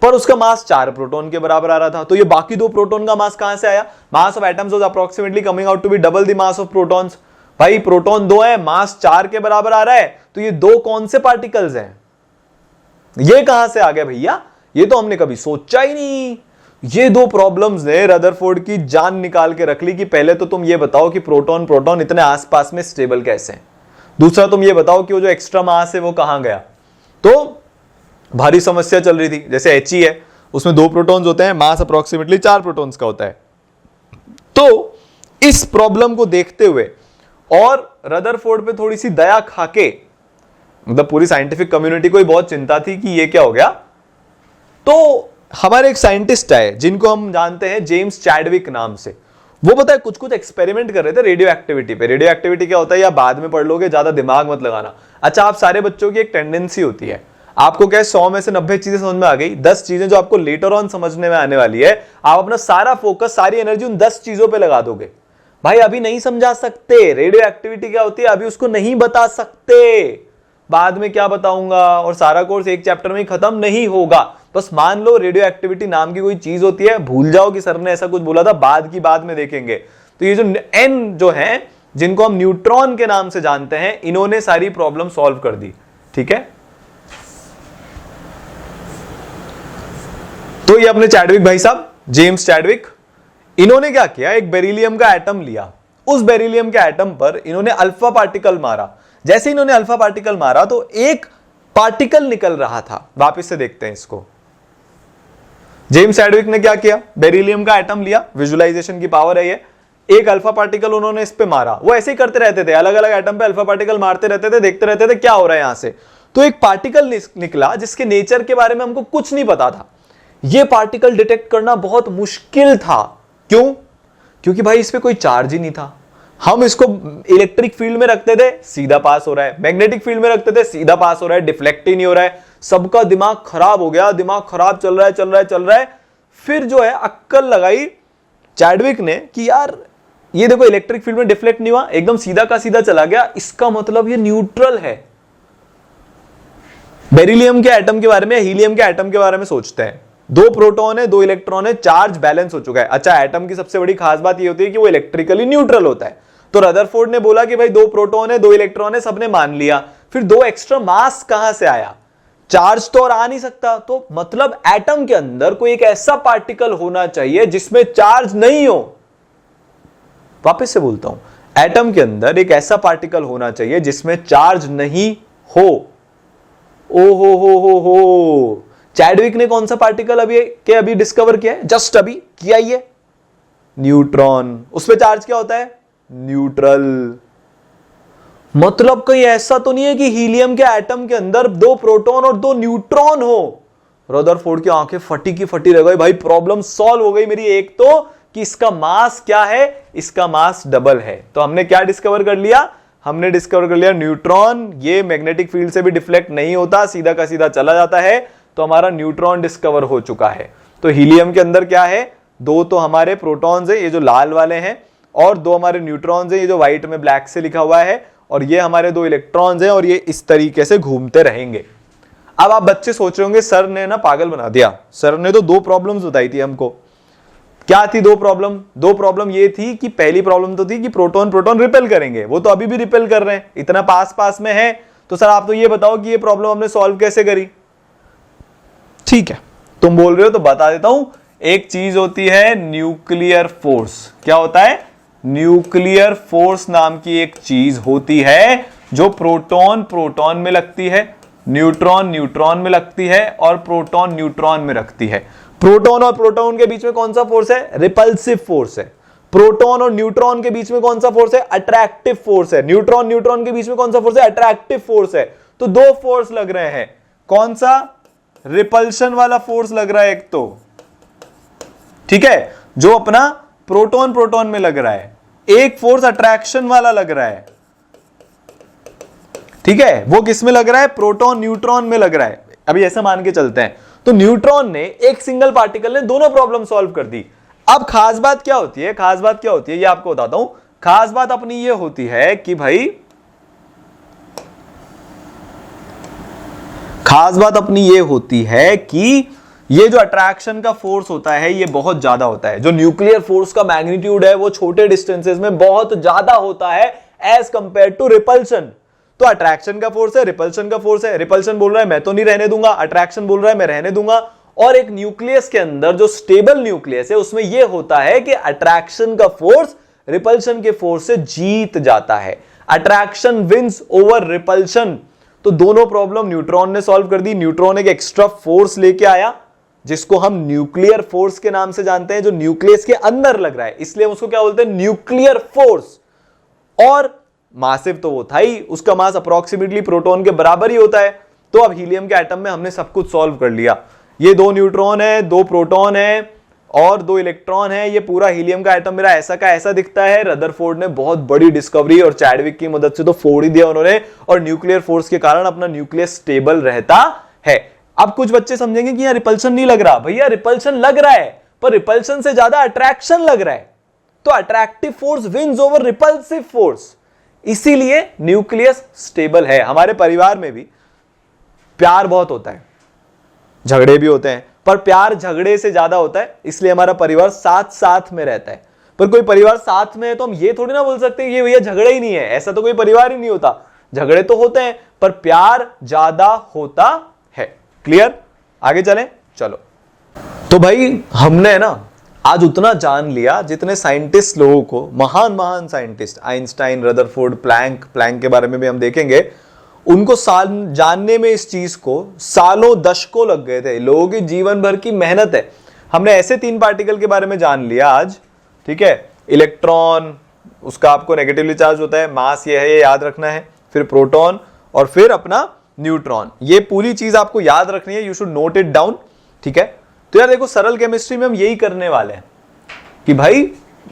पर उसका मास 4 प्रोटॉन के बराबर आ रहा था, तो ये बाकी 2 प्रोटॉन का मास कहां से आया? Mass of atoms was approximately coming out to be double the mass of protons. भाई प्रोटॉन 2 है, मास 4 के बराबर आ रहा है, तो ये 2 कौन से पार्टिकल्स हैं? ये कहां से आ गया भैया? ये तो हमने कभी सोचा ही नहीं। ये 2 प्रॉब्लम्स ने रदरफोर्ड की जान निकाल के रख ली कि पहले तो तुम ये बताओ कि प्रोटॉन प्रोटॉन इतने आसपास में स्टेबल कैसे हैं, दूसरा तुम ये बताओ कि वो जो एक्स्ट्रा मास है वो कहां गया। तो भारी समस्या चल रही थी। जैसे He है, उसमें 2 प्रोटॉन्स होते हैं, मास अप्रोक्सीमेटली 4 प्रोटॉन्स का होता है। तो इस प्रॉब्लम को देखते हुए और रदरफोर्ड पे थोड़ी सी दया खाके, मतलब पूरी साइंटिफिक कम्युनिटी को ही बहुत चिंता थी कि ये क्या हो गया, तो हमारे एक साइंटिस्ट आए जिनको हम जानते हैं जेम्स चैडविक नाम से। वो पता है कुछ कुछ एक्सपेरिमेंट कर रहे थे रेडियो एक्टिविटी पे। रेडियो एक्टिविटी क्या होता है या बाद में पढ़ लोगे, ज्यादा दिमाग मत लगाना। अच्छा, आप सारे बच्चों की एक टेंडेंसी होती है, आपको क्या 100 में से 90 चीजें समझ में आ गई, 10 चीजें जो आपको लेटर ऑन समझने में आने वाली है, आप अपना सारा फोकस सारी एनर्जी उन 10 चीजों पे लगा दोगे। भाई अभी नहीं समझा सकते रेडियो एक्टिविटी क्या होती है, अभी उसको नहीं बता सकते, बाद में क्या बताऊंगा, और सारा कोर्स एक चैप्टर में ही खत्म नहीं होगा। बस मान लो रेडियो एक्टिविटी नाम की कोई चीज होती है, भूल जाओ कि सर ने ऐसा कुछ बोला था, बाद की बात में देखेंगे। तो ये जो एन जो है, जिनको हम न्यूट्रॉन के नाम से जानते हैं, इन्होंने सारी प्रॉब्लम सॉल्व कर दी। ठीक है, तो ये अपने चैडविक भाई साहब, जेम्स चैडविक, इन्होंने क्या किया, एक बेरिलियम का एटम लिया, उस बेरिलियम के एटम पर इन्होंने अल्फा पार्टिकल मारा। जैसे इन्होंने अल्फा पार्टिकल मारा तो एक पार्टिकल निकल रहा था। वापस से देखते हैं इसको। जेम्स चैडविक ने क्या किया, बेरिलियम का एटम लिया, विजुअलाइजेशन की पावर है ये, एक अल्फा पार्टिकल उन्होंने इस पे मारा। वो ऐसे ही करते रहते थे, अलग अलग एटम पे अल्फा पार्टिकल मारते रहते थे, देखते रहते थे क्या हो रहा है यहां से। तो एक पार्टिकल निकला जिसके नेचर के बारे में हमको कुछ नहीं पता था। यह पार्टिकल डिटेक्ट करना बहुत मुश्किल था। क्यों? क्योंकि भाई इस पे कोई चार्ज ही नहीं था। हम इसको इलेक्ट्रिक फील्ड में रखते थे, सीधा पास हो रहा है, मैग्नेटिक फील्ड में रखते थे, सीधा पास हो रहा है, डिफ्लेक्ट ही नहीं हो रहा है। सबका दिमाग खराब हो गया, दिमाग खराब चल रहा है। फिर जो है अक्कल लगाई चैडविक ने कि यार ये देखो इलेक्ट्रिक फील्ड में डिफ्लेक्ट नहीं हुआ, एकदम सीधा का सीधा चला गया, इसका मतलब ये न्यूट्रल है। बेरिलियम के एटम के बारे में, हीलियम के एटम के बारे में सोचते हैं, 2 प्रोटॉन है, 2 इलेक्ट्रॉन है, चार्ज बैलेंस हो चुका है। अच्छा, एटम की सबसे बड़ी खास बात ये होती है कि वो इलेक्ट्रिकली न्यूट्रल होता है। तो रदरफोर्ड ने बोला कि भाई 2 प्रोटॉन है, 2 इलेक्ट्रॉन है, सबने मान लिया। फिर 2 एक्स्ट्रा मास कहां से आया? चार्ज तो और आ नहीं सकता, तो मतलब एटम के अंदर कोई एक ऐसा पार्टिकल होना चाहिए जिसमें चार्ज नहीं हो। वापस से बोलता हूं, एटम के अंदर एक ऐसा पार्टिकल होना चाहिए जिसमें चार्ज नहीं हो। ओ हो। चैडविक ने कौन सा पार्टिकल अभी डिस्कवर किया है? जस्ट अभी किया ही है, न्यूट्रॉन। उसमें चार्ज क्या होता है? न्यूट्रल। मतलब कहीं ऐसा तो नहीं है कि हीलियम के एटम के अंदर 2 प्रोटॉन और 2 न्यूट्रॉन हो। रदरफोर्ड की आंखें फटी की फटी रह गई। भाई प्रॉब्लम सॉल्व हो गई मेरी। एक तो कि इसका मास क्या है, इसका मास डबल है। तो हमने क्या डिस्कवर कर लिया? हमने डिस्कवर कर लिया न्यूट्रॉन, ये मैग्नेटिक फील्ड से भी डिफ्लेक्ट नहीं होता, सीधा का सीधा चला जाता है। तो हमारा न्यूट्रॉन डिस्कवर हो चुका है। तो हीलियम के अंदर क्या है? 2 तो हमारे प्रोटॉन्स है, ये जो लाल वाले हैं, और 2 हमारे न्यूट्रॉन्स है, ये जो व्हाइट में ब्लैक से लिखा हुआ है, और ये हमारे 2 इलेक्ट्रॉन्स हैं, और ये इस तरीके से घूमते रहेंगे। अब आप बच्चे सोच रहे होंगे सर ने ना पागल बना दिया, सर ने तो 2 प्रॉब्लम्स बताई थी हमको। क्या थी 2 प्रॉब्लम? 2 प्रॉब्लम ये थी कि पहली प्रॉब्लम तो थी कि प्रोटॉन प्रोटॉन रिपेल करेंगे, वो तो अभी भी रिपेल कर रहे हैं, इतना पास पास में है। तो सर आप तो ये बताओ कि ये प्रॉब्लम हमने सॉल्व कैसे करी? ठीक है, तुम बोल रहे हो तो बता देता हूं। एक चीज होती है न्यूक्लियर फोर्स। क्या होता है? न्यूक्लियर फोर्स नाम की एक चीज होती है जो प्रोटॉन प्रोटॉन में लगती है, न्यूट्रॉन न्यूट्रॉन में लगती है, और प्रोटॉन न्यूट्रॉन में रखती है। प्रोटॉन और प्रोटॉन के बीच में कौन सा फोर्स है? रिपल्सिव फोर्स है। प्रोटॉन और न्यूट्रॉन के बीच में कौन सा फोर्स है? अट्रैक्टिव फोर्स है। न्यूट्रॉन न्यूट्रॉन के बीच में कौन सा फोर्स है? अट्रैक्टिव फोर्स है। तो दो फोर्स लग रहे हैं। कौन सा? रिपल्शन वाला फोर्स लग रहा है एक तो, ठीक है, जो अपना प्रोटॉन प्रोटॉन में लग रहा है। एक फोर्स अट्रैक्शन वाला लग रहा है, ठीक है, वो किस में लग रहा है? प्रोटॉन न्यूट्रॉन में लग रहा है। अभी ऐसा मान के चलते हैं, तो न्यूट्रॉन ने, एक सिंगल पार्टिकल ने दोनों प्रॉब्लम सॉल्व कर दी। अब खास बात क्या होती है? खास बात क्या होती है ये आपको बताता हूं। खास बात अपनी ये होती है कि भाई, खास बात अपनी ये होती है कि ये जो अट्रैक्शन का फोर्स होता है ये बहुत ज्यादा होता है। जो न्यूक्लियर फोर्स का मैग्नीट्यूड है वो छोटे डिस्टेंसेस में बहुत ज्यादा होता है एज कंपेयर टू रिपल्शन। तो अट्रैक्शन का फोर्स है, रिपल्शन का फोर्स है। रिपल्शन बोल रहा है मैं तो नहीं रहने दूंगा, अट्रैक्शन बोल रहा है मैं रहने दूंगा। और एक न्यूक्लियस के अंदर जो स्टेबल न्यूक्लियस है उसमें यह होता है कि अट्रैक्शन का फोर्स रिपल्शन के फोर्स से जीत जाता है। Attraction wins over repulsion. तो दोनों प्रॉब्लम न्यूट्रॉन ने सॉल्व कर दी। न्यूट्रॉन एक एक्स्ट्रा फोर्स लेके आया जिसको हम न्यूक्लियर फोर्स के नाम से जानते हैं, जो न्यूक्लियस के अंदर लग रहा है, इसलिए उसको क्या बोलते हैं? Nuclear force. और मासिव तो वो था ही, उसका मास अप्रोक्सीमेटली प्रोटॉन के बराबर ही होता है। तो अब हीलियम के एटम में हमने सब कुछ सॉल्व कर लिया। ये दो न्यूट्रॉन है, दो प्रोटॉन है और दो इलेक्ट्रॉन है। ये पूरा हीलियम का एटम मेरा ऐसा का ऐसा दिखता है। रदरफोर्ड ने बहुत बड़ी डिस्कवरी और चैडविक की मदद से तो फोड़ ही दिया उन्होंने, और न्यूक्लियर फोर्स के कारण अपना न्यूक्लियस स्टेबल रहता है। अब कुछ बच्चे समझेंगे कि यहां रिपल्शन नहीं लग रहा। भैया रिपल्शन लग रहा है, पर रिपल्शन से ज्यादा अट्रैक्शन लग रहा है। तो attractive force wins over repulsive force, इसीलिए न्यूक्लियस स्टेबल है। हमारे परिवार में भी प्यार बहुत होता है, झगड़े भी होते हैं, पर प्यार झगड़े से ज्यादा होता है, इसलिए हमारा परिवार साथ साथ में रहता है। पर कोई परिवार साथ में है तो हम ये थोड़ी ना बोल सकते ये भैया झगड़ा ही नहीं है। ऐसा तो कोई परिवार ही नहीं होता। झगड़े तो होते हैं पर प्यार ज्यादा होता है। क्लियर? आगे चलें, चलो। तो भाई हमने ना आज उतना जान लिया जितने साइंटिस्ट लोगों को, महान महान साइंटिस्ट, आइंस्टाइन, रदरफोर्ड, प्लैंक के बारे में भी हम देखेंगे, उनको जानने में इस चीज को सालों दशकों लग गए थे। लोगों की जीवन भर की मेहनत है। हमने ऐसे तीन पार्टिकल के बारे में जान लिया आज, ठीक है। इलेक्ट्रॉन, उसका आपको नेगेटिवली चार्ज होता है, मास ये है, ये याद रखना है। फिर प्रोटॉन और फिर अपना न्यूट्रॉन। ये पूरी चीज आपको याद रखनी है, you should note it down, ठीक है। तो यार देखो, सरल केमिस्ट्री में हम यही करने वाले हैं कि भाई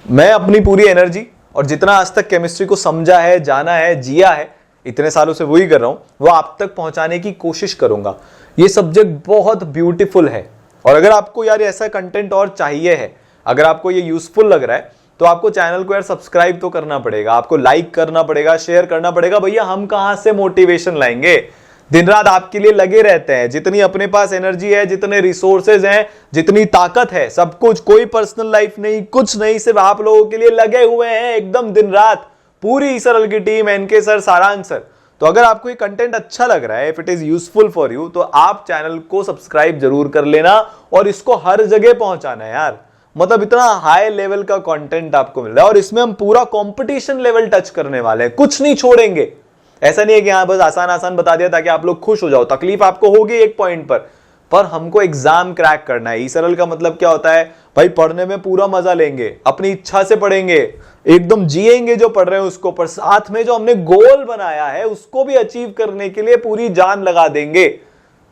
मैं अपनी पूरी एनर्जी और जितना आज तक केमिस्ट्री को समझा है, जाना है, जिया है, इतने सालों से वही कर रहा हूं, वो आप तक पहुंचाने की कोशिश करूंगा। ये सब्जेक्ट बहुत ब्यूटीफुल है, और अगर आपको यार ऐसा कंटेंट और चाहिए है, अगर आपको ये यूजफुल लग रहा है, तो आपको चैनल को यार सब्सक्राइब तो करना पड़ेगा, आपको लाइक करना पड़ेगा, शेयर करना पड़ेगा। भैया हम कहां से मोटिवेशन लाएंगे? दिन रात आपके लिए लगे रहते हैं। जितनी अपने पास एनर्जी है, जितने रिसोर्सेज हैं, जितनी ताकत है, सब कुछ, कोई पर्सनल लाइफ नहीं, कुछ नहीं, सिर्फ आप लोगों के लिए लगे हुए हैं एकदम दिन रात। पूरी सरल की टीम, एनके सर, सारांश सर। तो अगर आपको ये कंटेंट अच्छा लग रहा है, if it is useful for you, तो आप चैनल को सब्सक्राइब जरूर कर लेना और इसको हर जगह पहुंचाना है यार। मतलब इतना हाई लेवल का कंटेंट आपको मिल रहा है, और इसमें हम पूरा कंपटीशन लेवल टच करने वाले हैं, कुछ नहीं छोड़ेंगे। ऐसा नहीं है कि हाँ बस आसान आसान बता दिया ताकि आप लोग खुश हो जाओ। तकलीफ आपको होगी एक पॉइंट पर हमको एग्जाम क्रैक करना है। ई सरल का मतलब क्या होता है? भाई पढ़ने में पूरा मजा लेंगे, अपनी इच्छा से पढ़ेंगे, एकदम जिएंगे जो पढ़ रहे हैं उसको, पर साथ में जो हमने गोल बनाया है उसको भी अचीव करने के लिए पूरी जान लगा देंगे।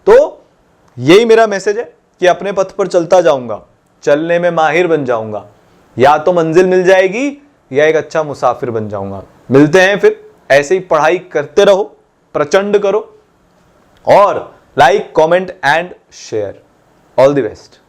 तो यही मेरा मैसेज है कि अपने पथ पर चलता जाऊंगा, चलने में माहिर बन जाऊंगा, या तो मंजिल मिल जाएगी या एक अच्छा मुसाफिर बन जाऊंगा। मिलते हैं फिर। ऐसे ही पढ़ाई करते रहो, प्रचंड करो, और like, comment and share. All the best.